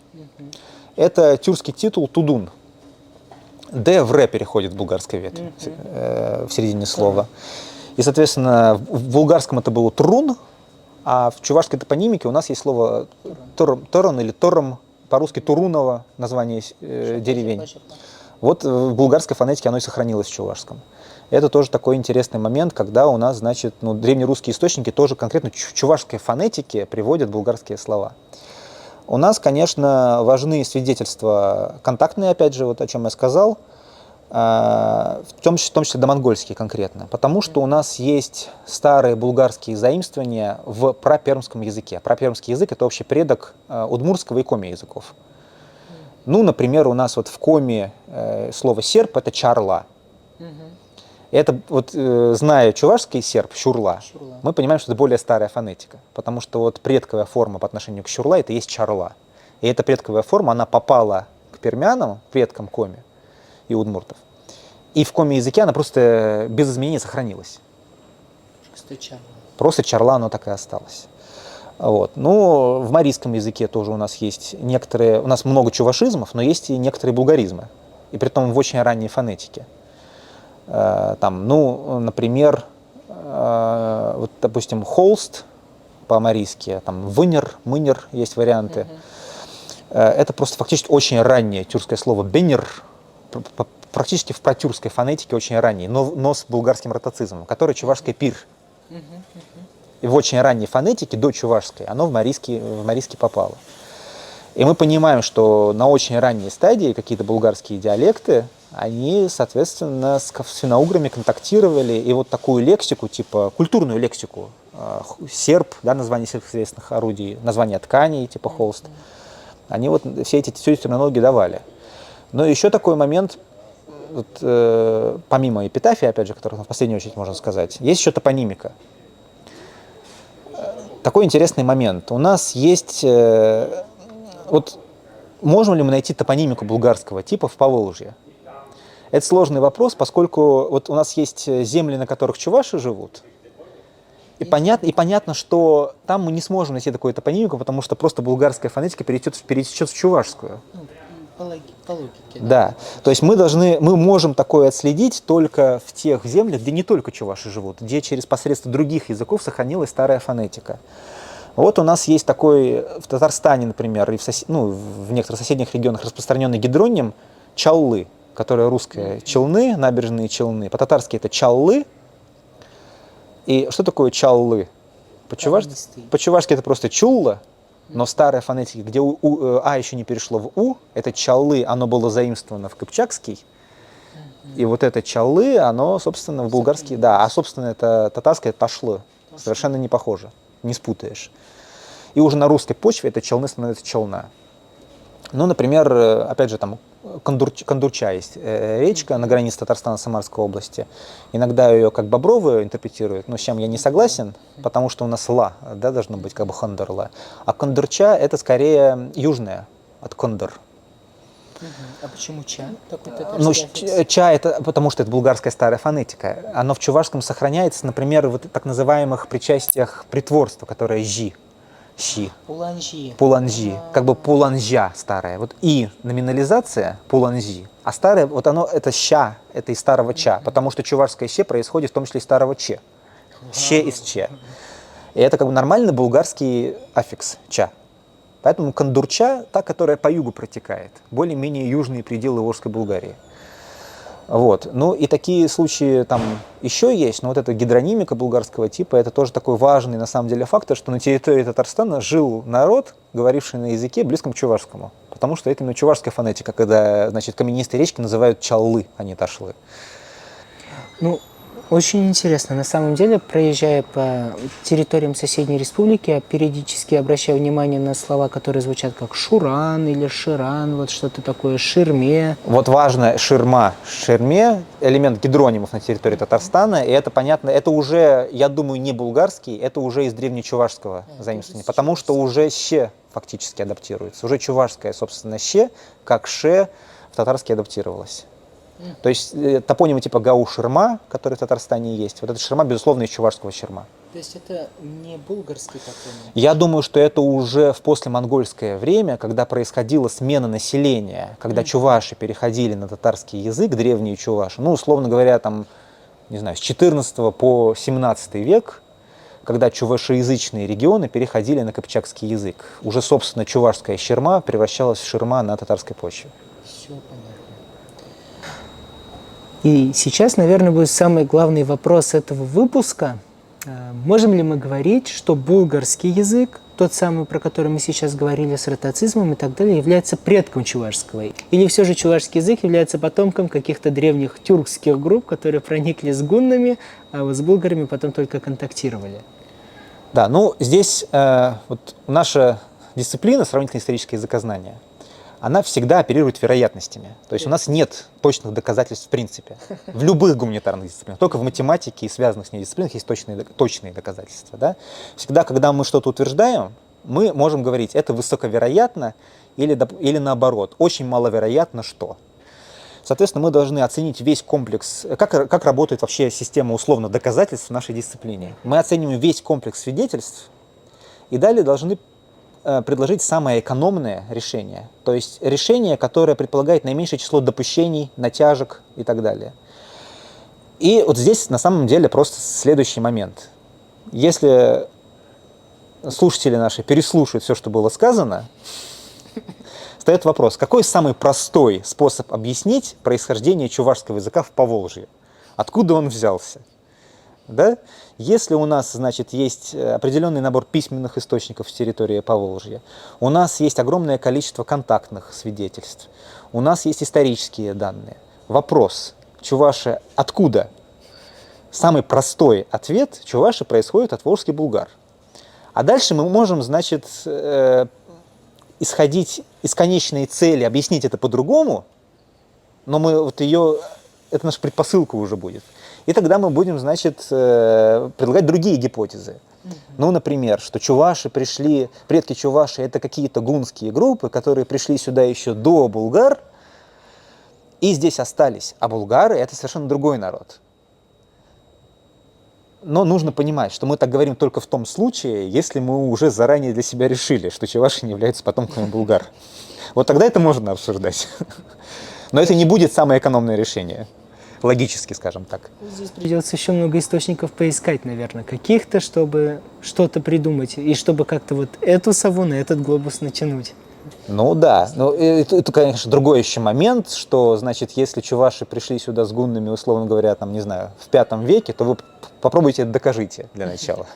B: Это тюркский титул тудун. Д в ре переходит в булгарской ветви в середине слова. И, соответственно, в булгарском это было трун, а в чувашской топонимике у нас есть слово торон или тором, по-русски Турунова, название деревень. Вот в булгарской фонетике оно и сохранилось в чувашском. Это тоже такой интересный момент, когда у нас, значит, древнерусские источники тоже конкретно в чувашской фонетике приводят булгарские слова. У нас, конечно, важны свидетельства контактные, опять же, вот о чем я сказал, в том числе домонгольские конкретно, потому что у нас есть старые булгарские заимствования в прапермском языке. Прапермский язык — это общий предок удмуртского и коми языков. Ну, например, у нас вот в коми слово «серп» — это «чарла». Это вот, зная чувашский серп, «щурла», мы понимаем, что это более старая фонетика, потому что вот предковая форма по отношению к «щурла» — это есть «чарла». И эта предковая форма, она попала к пермянам, предкам коми и удмуртов. И в коми языке она просто без изменений сохранилась. Просто «чарла», оно так и осталось. Вот. Ну, в марийском языке тоже у нас есть некоторые, у нас много чувашизмов, но есть и некоторые булгаризмы, и притом в очень ранней фонетике. Там, ну, например, вот, допустим, холст по-марийски, там, вынер, мынер, есть варианты. Это просто фактически очень раннее тюркское слово бенер, практически в протюркской фонетике очень раннее, но с булгарским ротацизмом, который чувашское пир. И в очень ранней фонетике, до чувашской, оно в марийский попало. И мы понимаем, что на очень ранней стадии какие-то булгарские диалекты, они, соответственно, с финно-уграми контактировали, и вот такую лексику, типа культурную лексику, серп, да, название сельскохозяйственных орудий, название тканей, типа холст, они вот все эти терминологии давали. Но еще такой момент, вот, помимо эпитафии, опять же, которую в последнюю очередь можно сказать, есть еще топонимика. Такой интересный момент. У нас есть, вот, можем ли мы найти топонимику булгарского типа в Поволжье? Это сложный вопрос, поскольку вот у нас есть земли, на которых чуваши живут, и понятно, что там мы не сможем найти такую топонимику, потому что просто булгарская фонетика перетечет в чувашскую.
A: По логике.
B: Да, то есть мы можем такое отследить только в тех землях, где не только чуваши живут, где через посредство других языков сохранилась старая фонетика. Вот у нас есть такой в Татарстане, например, и в некоторых соседних регионах распространенный гидроним чаллы, которая русская челны, набережные челны. По-татарски это чаллы. И что такое чаллы? По-чувашски это просто чулла, но старая фонетика, где а еще не перешло в у, это чаллы, оно было заимствовано в кыпчакский. И вот это чаллы, оно, собственно, в булгарский, да, а, собственно, это татарское ташлы. Совершенно не похоже, не спутаешь. И уже на русской почве это челны становится челна. Ну, например, опять же, там Кондурча есть речка на границе Татарстана и Самарской области. Иногда ее как бобровую интерпретируют, но с чем я не согласен, потому что у нас ла, да, должно быть как бы хондорла. А Кондурча это скорее южная от кондор.
A: А почему ча?
B: Ну, ча это потому что это булгарская старая фонетика. Оно в чувашском сохраняется, например, в так называемых причастиях притворства, которое жи. щи.
A: Пуланжи.
B: Пуланжи, как бы пуланжа старая. Вот и номинализация пуланжи, а старое, вот оно, это ща, это из старого ча, потому что чувашское ще происходит в том числе из старого че. Ще из че. И это как бы нормальный булгарский аффикс ча. Поэтому кондурча, та, которая по югу протекает, более-менее южные пределы Волжской Булгарии. Вот. Ну и такие случаи там еще есть, но вот эта гидронимика булгарского типа, это тоже такой важный на самом деле фактор, что на территории Татарстана жил народ, говоривший на языке близком к чувашскому. Потому что это именно чувашская фонетика, когда, значит, каменистые речки называют чаллы, а не ташлы.
A: Ну, очень интересно. На самом деле, проезжая по территориям соседней республики, я периодически обращаю внимание на слова, которые звучат как шуран или ширан, вот что-то такое, ширме.
B: Вот важно ширма, ширме, элемент гидронимов на территории Татарстана, и это понятно, это уже, я думаю, не булгарский, это уже из древнечувашского заимствования, потому что уже ще фактически адаптируется, уже чувашское, собственно, ще, как ше в татарский адаптировалось. То есть топонимы типа Гау-Ширма, которые в Татарстане есть, вот эта ширма, безусловно, из чувашского ширма.
A: То есть это не булгарский топоним?
B: Я думаю, что это уже в послемонгольское время, когда происходила смена населения, когда чуваши переходили на татарский язык, древние чуваши, ну, условно говоря, там, не знаю, с 14 по 17 век, когда чувашеязычные регионы переходили на кыпчакский язык. Уже, собственно, чувашская ширма превращалась в ширма на татарской почве.
A: Все понятно. И сейчас, наверное, будет самый главный вопрос этого выпуска. Можем ли мы говорить, что булгарский язык, тот самый, про который мы сейчас говорили с ротацизмом и так далее, является предком чувашского? Или все же чувашский язык является потомком каких-то древних тюркских групп, которые проникли с гуннами, а вот с булгарами потом только контактировали?
B: Да, ну здесь вот наша дисциплина, сравнительное историческое языкознание, она всегда оперирует вероятностями. То есть у нас нет точных доказательств в принципе. В любых гуманитарных дисциплинах. Только в математике и связанных с ней дисциплинах есть точные доказательства. Да? Всегда, когда мы что-то утверждаем, мы можем говорить, это высоковероятно или наоборот, очень маловероятно, что. Соответственно, мы должны оценить весь комплекс, как работает вообще система условно доказательств в нашей дисциплине. Мы оцениваем весь комплекс свидетельств и далее должны предложить самое экономное решение, то есть решение, которое предполагает наименьшее число допущений, натяжек и так далее. И вот здесь на самом деле просто следующий момент. Если слушатели наши переслушают все, что было сказано, встает вопрос, какой самый простой способ объяснить происхождение чувашского языка в Поволжье? Откуда он взялся? Да? Если у нас, значит, есть определенный набор письменных источников в территории Поволжья, у нас есть огромное количество контактных свидетельств, у нас есть исторические данные. Вопрос, чуваши откуда? Самый простой ответ, чуваши происходят от волжских булгар. А дальше мы можем, значит, исходить из конечной цели, объяснить это по-другому, но мы вот ее, это наша предпосылка уже будет. И тогда мы будем, значит, предлагать другие гипотезы. Ну, например, что чуваши пришли, предки чуваши это какие-то гунские группы, которые пришли сюда еще до булгар и здесь остались. А булгары это совершенно другой народ. Но нужно понимать, что мы так говорим только в том случае, если мы уже заранее для себя решили, что чуваши не являются потомками булгар. Вот тогда это можно обсуждать. Но это не будет самое экономное решение. Логически, скажем так.
A: Здесь придется еще много источников поискать, наверное, каких-то, чтобы что-то придумать, и чтобы как-то вот эту сову на этот глобус натянуть.
B: Ну да, но это, конечно, другой еще момент, что, значит, если чуваши пришли сюда с гуннами, условно говоря, там, не знаю, в V веке, то вы попробуйте это докажите для начала.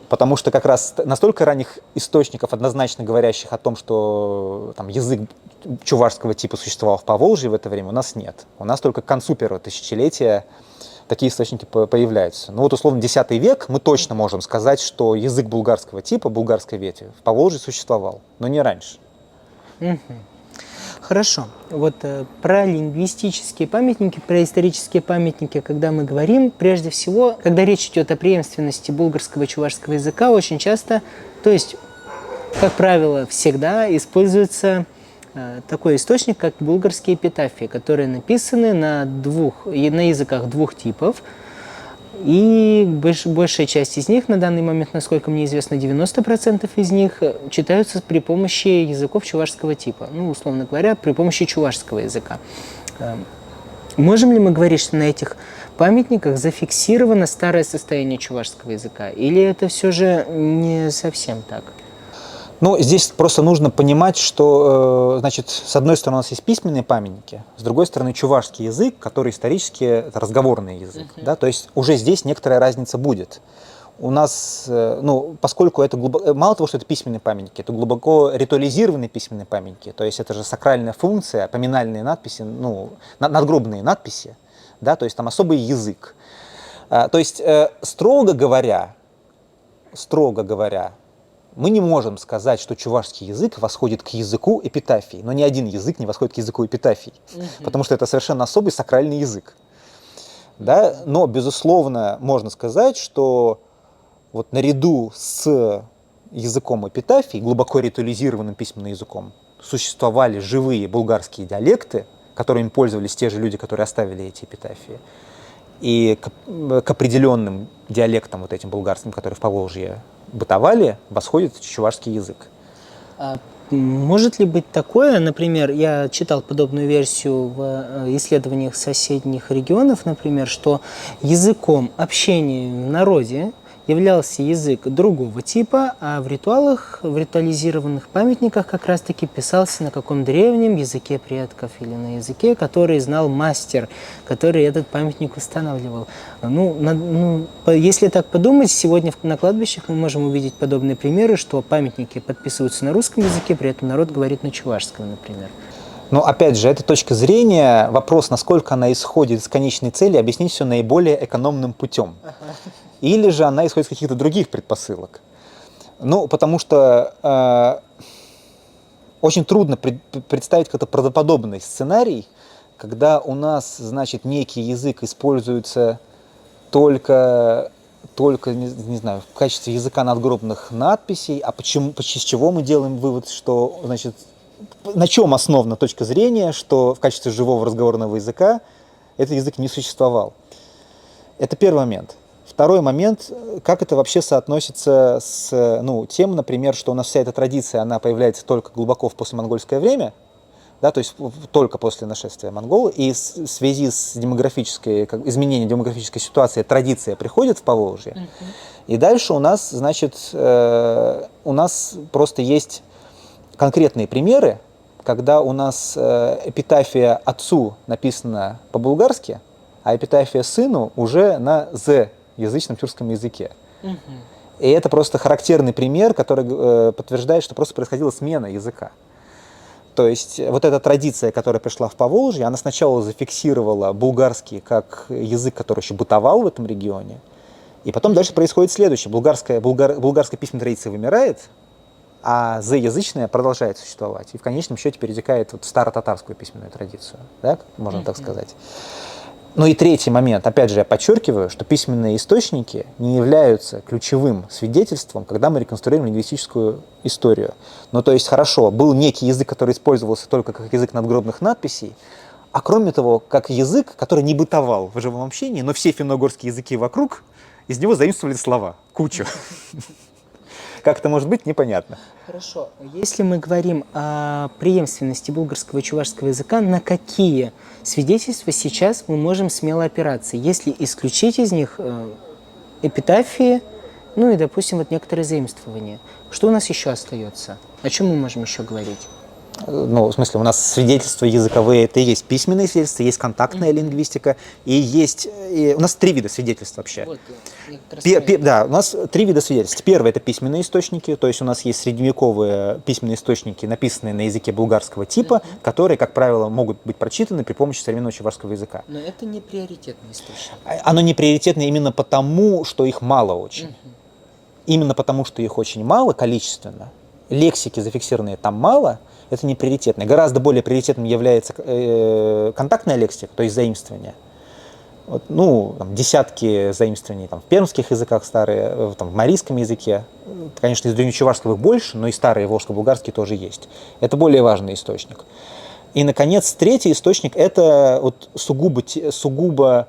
B: Потому что как раз настолько ранних источников, однозначно говорящих о том, что там, язык чувашского типа существовал в Поволжье в это время, у нас нет. У нас только к концу первого тысячелетия такие источники появляются. Ну вот условно X век мы точно можем сказать, что язык булгарского типа, булгарской ветви в Поволжье существовал, но не раньше.
A: Хорошо. Вот про лингвистические памятники, про исторические памятники, когда мы говорим, прежде всего, когда речь идет о преемственности булгарского и чувашского языка, очень часто, то есть, как правило, всегда используется такой источник, как булгарские эпитафии, которые написаны на языках двух типов. И большая часть из них, на данный момент, насколько мне известно, 90% из них читаются при помощи языков чувашского типа. Ну, условно говоря, при помощи чувашского языка. Можем ли мы говорить, что на этих памятниках зафиксировано старое состояние чувашского языка? Или это все же не совсем так?
B: Ну, здесь просто нужно понимать, что, значит, с одной стороны у нас есть письменные памятники, с другой стороны чувашский язык, который исторически это разговорный язык, да, то есть уже здесь некоторая разница будет. У нас, ну, поскольку это мало того, что это письменные памятники, это глубоко ритуализированные письменные памятники, то есть это же сакральная функция, поминальные надписи, ну, надгробные надписи, да, то есть там особый язык. То есть, строго говоря, мы не можем сказать, что чувашский язык восходит к языку эпитафии, но ни один язык не восходит к языку эпитафии, потому что это совершенно особый сакральный язык. Да? Но, безусловно, можно сказать, что вот наряду с языком эпитафии, глубоко ритуализированным письменным языком, существовали живые булгарские диалекты, которыми пользовались те же люди, которые оставили эти эпитафии. И к определенным диалектам вот этим булгарским, которые в Поволжье бытовали, восходит чувашский язык.
A: Может ли быть такое, например, я читал подобную версию в исследованиях соседних регионов, например, что языком общения в народе являлся язык другого типа, а в ритуалах, в ритуализированных памятниках как раз-таки писался на каком древнем языке предков или на языке, который знал мастер, который этот памятник устанавливал. Если так подумать, сегодня на кладбищах мы можем увидеть подобные примеры, что памятники подписываются на русском языке, при этом народ говорит на чувашском, например.
B: Но опять же, эта точка зрения, вопрос, насколько она исходит из конечной цели, объяснить все наиболее экономным путем. Или же она исходит из каких-то других предпосылок. Ну, потому что очень трудно представить какой-то правдоподобный сценарий, когда у нас, значит, некий язык используется только не знаю, в качестве языка надгробных надписей, а с чего мы делаем вывод, что, значит, на чем основана точка зрения, что в качестве живого разговорного языка этот язык не существовал. Это первый момент. Второй момент, как это вообще соотносится с тем, например, что у нас вся эта традиция, она появляется только глубоко в послемонгольское время, да, то есть только после нашествия монгол, и в связи с изменением демографической ситуации традиция приходит в Поволжье. И дальше у нас, значит, у нас просто есть конкретные примеры, когда у нас эпитафия отцу написана по-булгарски, а эпитафия сыну уже на язычном тюркском языке. И это просто характерный пример, который подтверждает, что просто происходила смена языка. То есть вот эта традиция, которая пришла в Поволжье, она сначала зафиксировала булгарский как язык, который еще бытовал в этом регионе, и потом дальше происходит следующее. Булгарская письменная традиция вымирает, а язычная продолжает существовать. И в конечном счете перетекает в старо-татарскую письменную традицию, да, можно так сказать. Ну и третий момент, опять же, я подчеркиваю, что письменные источники не являются ключевым свидетельством, когда мы реконструируем лингвистическую историю. Ну то есть, хорошо, был некий язык, который использовался только как язык надгробных надписей, а кроме того, как язык, который не бытовал в живом общении, но все финно-угорские языки вокруг, из него заимствовали слова, кучу. Как это может быть, непонятно.
A: Хорошо. Если мы говорим о преемственности булгарского и чувашского языка, на какие свидетельства сейчас мы можем смело опираться, если исключить из них эпитафии, ну и, допустим, вот некоторые заимствования? Что у нас еще остается? О чем мы можем еще говорить?
B: Ну, в смысле, у нас свидетельства языковые, это и есть письменные свидетельства, есть контактная лингвистика, у нас 3 вида свидетельств вообще. Вот, да, у нас 3 вида свидетельств. Первое – это письменные источники, то есть у нас есть средневековые письменные источники, написанные на языке булгарского типа, которые, как правило, могут быть прочитаны при помощи современного чувашского языка.
A: Но это не приоритетный источник.
B: Оно не приоритетно именно потому, что их мало очень. Именно потому, что их очень мало количественно, лексики зафиксированные там мало, это не приоритетно. Гораздо более приоритетным является контактная лексика, то есть заимствование. Вот, десятки заимствований в пермских языках старые, в марийском языке. Конечно, из древнечувашского их больше, но и старые волжско-булгарские тоже есть. Это более важный источник. И, наконец, третий источник – это сугубо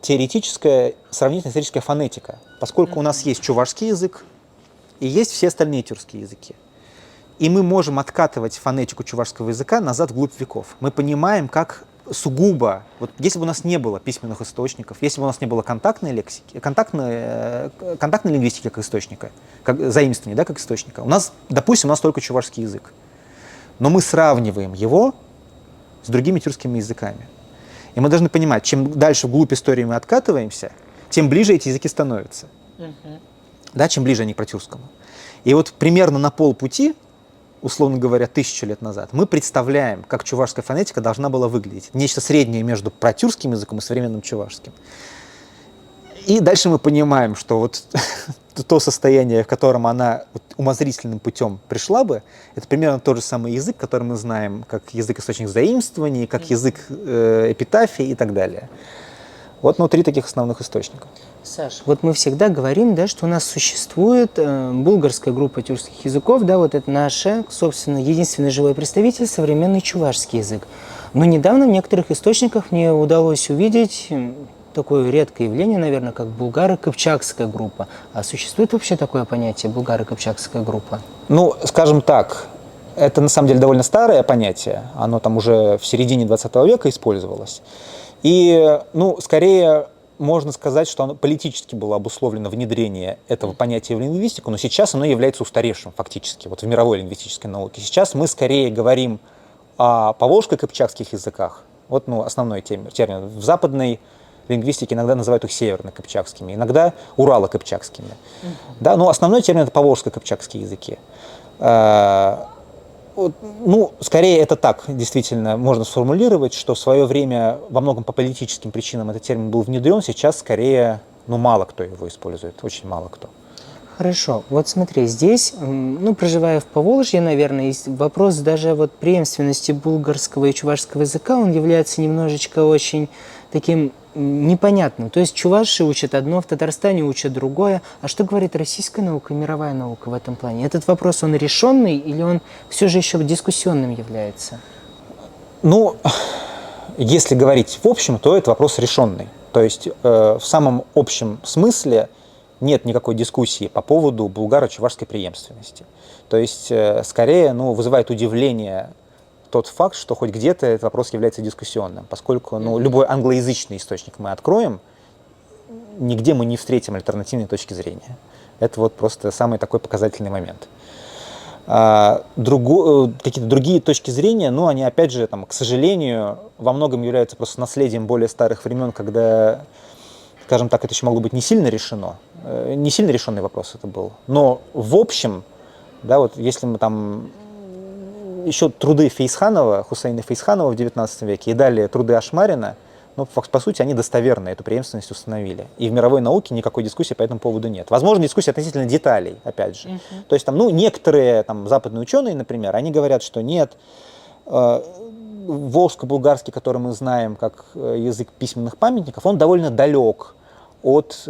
B: теоретическая сравнительно-историческая фонетика, поскольку у нас есть чувашский язык и есть все остальные тюркские языки. И мы можем откатывать фонетику чувашского языка назад вглубь веков. Мы понимаем, как сугубо, вот если бы у нас не было письменных источников, если бы у нас не было контактной лексики, контактной лингвистики как источника, как заимствования, да, как источника, у нас, допустим, у нас только чувашский язык. Но мы сравниваем его с другими тюркскими языками. И мы должны понимать, чем дальше вглубь истории мы откатываемся, тем ближе эти языки становятся. Да, чем ближе они к протюркскому. И вот примерно на полпути, условно говоря, 1000 лет назад, мы представляем, как чувашская фонетика должна была выглядеть. Нечто среднее между протюркским языком и современным чувашским. И дальше мы понимаем, что вот то состояние, в котором она умозрительным путем пришла бы, это примерно тот же самый язык, который мы знаем как язык источник заимствований, как язык эпитафии и так далее. Вот внутри таких основных источников.
A: Саш, вот мы всегда говорим, да, что у нас существует булгарская группа тюркских языков, да, вот это наша, собственно, единственный живой представитель, современный чувашский язык. Но недавно в некоторых источниках мне удалось увидеть такое редкое явление, наверное, как булгаро-кыпчакская группа. А существует вообще такое понятие булгаро-кыпчакская группа?
B: Ну, скажем так, это на самом деле довольно старое понятие, оно там уже в середине 20 века использовалось. И, ну, скорее можно сказать, что оно политически было обусловлено внедрение этого понятия в лингвистику, но сейчас оно является устаревшим фактически, вот в мировой лингвистической науке. Сейчас мы скорее говорим о поволжско-кыпчакских языках, вот, ну, основной термин. В западной лингвистике иногда называют их северно-кыпчакскими, иногда урало-кыпчакскими. Да, но основной термин — это поволжско-кыпчакские языки. Ну, скорее это так, действительно, можно сформулировать, что в свое время во многом по политическим причинам этот термин был внедрен, сейчас скорее, ну, мало кто его использует, очень мало кто.
A: Хорошо, вот смотри, здесь, ну, проживая в Поволжье, наверное, есть вопрос даже вот преемственности булгарского и чувашского языка, он является немножечко очень таким непонятным. То есть чуваши учат одно, в Татарстане учат другое. А что говорит российская наука, мировая наука в этом плане? Этот вопрос, он решенный или он все же еще дискуссионным является?
B: Ну, если говорить в общем, то это вопрос решенный. То есть в самом общем смысле нет никакой дискуссии по поводу булгаро-чувашской преемственности. То есть скорее, ну, вызывает удивление тот факт, что хоть где-то этот вопрос является дискуссионным, поскольку, ну, любой англоязычный источник мы откроем, нигде мы не встретим альтернативной точки зрения. Это вот просто самый такой показательный момент. Какие-то другие точки зрения, ну, они, опять же, там, к сожалению, во многом являются просто наследием более старых времен, когда, скажем так, это еще могло быть не сильно решено. Не сильно решенный вопрос это был. Но в общем, да, вот если мы там еще труды Фейсханова, Хусейна Фейсханова в 19 веке и далее труды Ашмарина, ну, по сути, они достоверно эту преемственность установили. И в мировой науке никакой дискуссии по этому поводу нет. Возможно, дискуссия относительно деталей, опять же. То есть, там, ну, некоторые там, западные ученые, например, они говорят, что нет, волжско-булгарский, который мы знаем как язык письменных памятников, он довольно далек от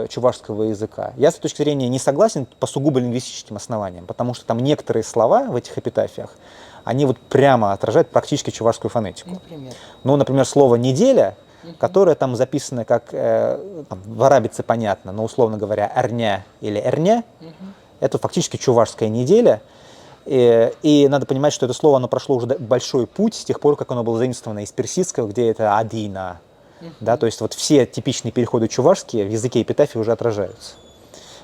B: чувашского языка. Я с этой точки зрения не согласен по сугубо лингвистическим основаниям, потому что там некоторые слова в этих эпитафиях, они вот прямо отражают практически чувашскую фонетику.
A: Например?
B: Ну, например, слово «неделя», которое там записано как, там, в арабице понятно, но, условно говоря, «эрня» или «эрня», это фактически чувашская неделя. И надо понимать, что это слово, оно прошло уже большой путь с тех пор, как оно было заимствовано из персидского, где это «адина». Да, то есть вот все типичные переходы чувашские в языке эпитафии уже отражаются.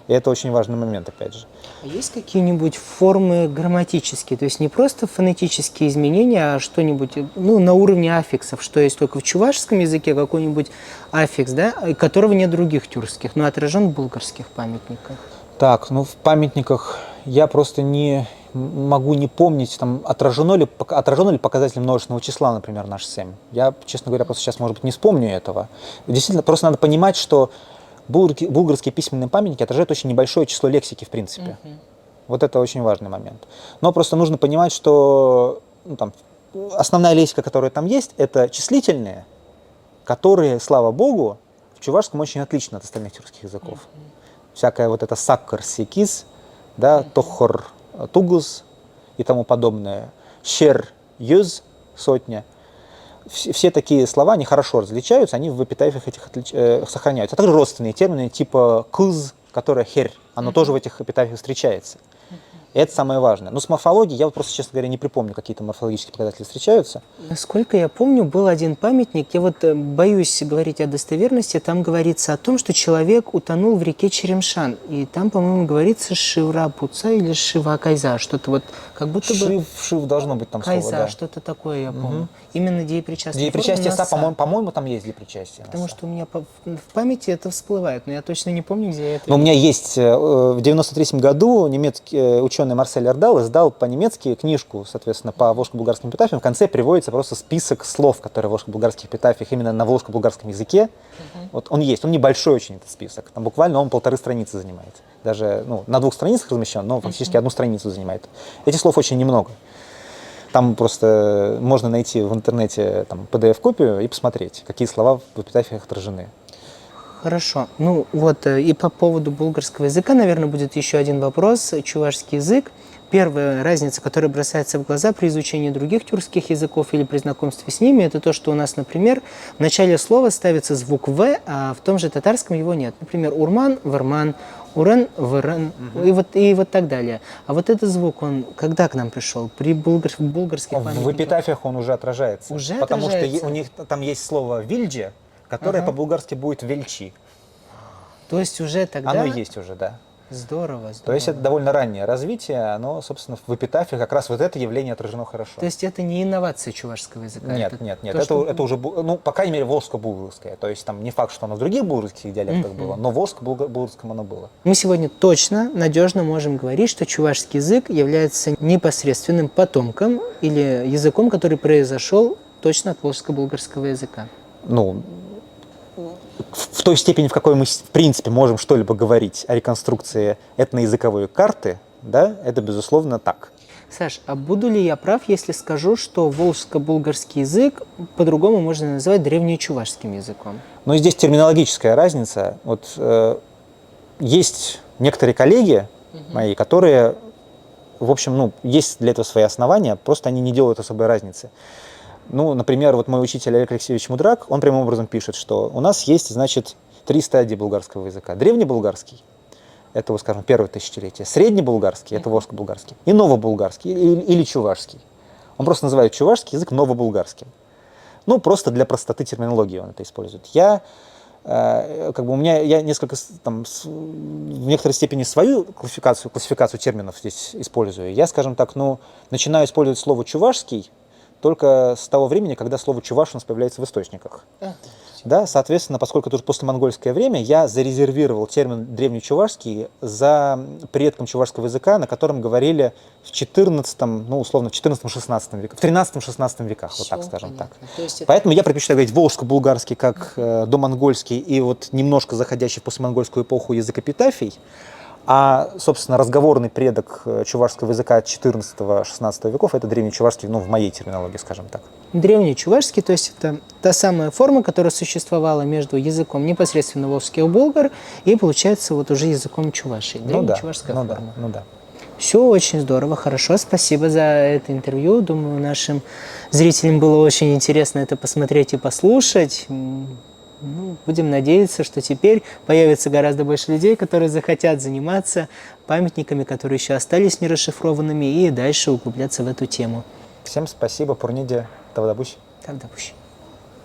B: И это очень важный момент, опять же.
A: А есть какие-нибудь формы грамматические, то есть не просто фонетические изменения, а что-нибудь, ну, на уровне аффиксов, что есть только в чувашском языке, какой-нибудь аффикс, да, которого нет других тюркских, но отражен в булгарских памятниках?
B: Так, ну в памятниках я просто не могу не помнить, там, отражено ли показатель множественного числа, например, наш 7. Я, честно говоря, просто сейчас, может быть, не вспомню этого. Действительно, просто надо понимать, что булгарские письменные памятники отражают очень небольшое число лексики, в принципе. Вот это очень важный момент. Но просто нужно понимать, что, ну, там, основная лексика, которая там есть, это числительные, которые, слава богу, в чувашском очень отличны от остальных тюркских языков. Всякая вот эта саккар, секиз, да, тохор, тугус и тому подобное, щер, юз, сотня. все такие слова, они хорошо различаются, они в эпитафиях этих сохраняются. А также родственные термины типа «кыз», которое «хер», оно тоже в этих эпитафиях встречается. И это самое важное. Но с морфологией я вот просто, честно говоря, не припомню, какие-то морфологические показатели встречаются.
A: Насколько я помню, был один памятник, я вот боюсь говорить о достоверности, там говорится о том, что человек утонул в реке Черемшан, и там, по-моему, говорится Шивра Пуца или Шива Кайза, что-то вот как будто бы...
B: Шив должно быть там
A: Кайза,
B: слово, да.
A: что-то такое, я помню. Именно деепричастие.
B: Деепричастие «са», по-моему, там есть деепричастие.
A: Потому что у меня в памяти это всплывает, но я точно не помню, где я это...
B: Но у меня есть, в 93-м году немецкий ученый Марсель Эрдал издал по-немецки книжку, соответственно, по волжско-булгарским эпитафиям. В конце приводится просто список слов, которые в волжско-булгарских эпитафиях именно на волжско-булгарском языке. Вот он есть, он небольшой очень, этот список. Там буквально он 1,5 страницы занимает. Даже на 2 страницах размещен, но фактически 1 страницу занимает. Этих слов очень немного. Там просто можно найти в интернете там, PDF-копию и посмотреть, какие слова в эпитафиях отражены.
A: Хорошо. Ну вот и по поводу булгарского языка, наверное, будет еще один вопрос. Чувашский язык. Первая разница, которая бросается в глаза при изучении других тюркских языков или при знакомстве с ними, это то, что у нас, например, в начале слова ставится звук «в», а в том же татарском его нет. Например, «урман» – «варман», «урен» – «вырен», и вот так далее. А вот этот звук, он когда к нам пришел? При булгарских памятниках?
B: В эпитафиях он уже отражается.
A: Уже
B: потому
A: отражается?
B: что у них там есть слово «вильджи», которое по-булгарски будет «вельчи».
A: То есть уже тогда...
B: Оно есть уже, да.
A: Здорово.
B: То есть это довольно раннее развитие, оно, собственно, в эпитафиях как раз вот это явление отражено хорошо.
A: То есть это не инновация чувашского языка?
B: Нет,
A: это
B: нет,
A: то, что...
B: это уже, ну, по крайней мере, волжско-булгарское. То есть там не факт, что оно в других булгарских диалектах было, но в волжско-булгарском оно было.
A: Мы сегодня точно, надежно можем говорить, что чувашский язык является непосредственным потомком или языком, который произошел точно от волжско-булгарского языка.
B: Ну, в той степени, в какой мы, в принципе, можем что-либо говорить о реконструкции этноязыковой карты, да, это, безусловно, так.
A: Саш, а буду ли я прав, если скажу, что волжско-булгарский язык по-другому можно назвать древнечувашским языком?
B: Но здесь терминологическая разница. Вот есть некоторые коллеги мои, которые, в общем, ну, есть для этого свои основания, просто они не делают особой разницы. Ну, например, вот мой учитель Олег Алексеевич Мудрак, он прямым образом пишет, что у нас есть, значит, 3 стадии булгарского языка. Древнебулгарский, это, вот, скажем, первое тысячелетие, среднебулгарский, это волжско-булгарский, и новобулгарский, или чувашский. Он просто называет чувашский язык новобулгарским. Ну, просто для простоты терминологии он это использует. Я несколько, там, в некоторой степени свою классификацию терминов здесь использую. Я, скажем так, ну, начинаю использовать слово «чувашский» только с того времени, когда слово «чуваш» у нас появляется в источниках. Да, соответственно, поскольку это уже послемонгольское время, я зарезервировал термин древнечувашский за предком чувашского языка, на котором говорили в 14-м, ну, условно, в 14-16 веках, в 13-16 веках, вот так скажем так. Поэтому я предпочитаю говорить волжско-булгарский как домонгольский и вот немножко заходящий в послемонгольскую эпоху язык эпитафий. А, собственно, разговорный предок чувашского языка 14-16 веков – это древнечувашский, ну, в моей терминологии, скажем так.
A: Древнечувашский, то есть это та самая форма, которая существовала между языком непосредственно волжских булгар и, получается, вот уже языком чувашей. Древнечувашская форма.
B: Ну да.
A: Все очень здорово, хорошо, спасибо за это интервью. Думаю, нашим зрителям было очень интересно это посмотреть и послушать. Ну, будем надеяться, что теперь появится гораздо больше людей, которые захотят заниматься памятниками, которые еще остались нерасшифрованными, и дальше углубляться в эту тему.
B: Всем спасибо, Пурниде Тавдабуш.
A: Тавдабуш.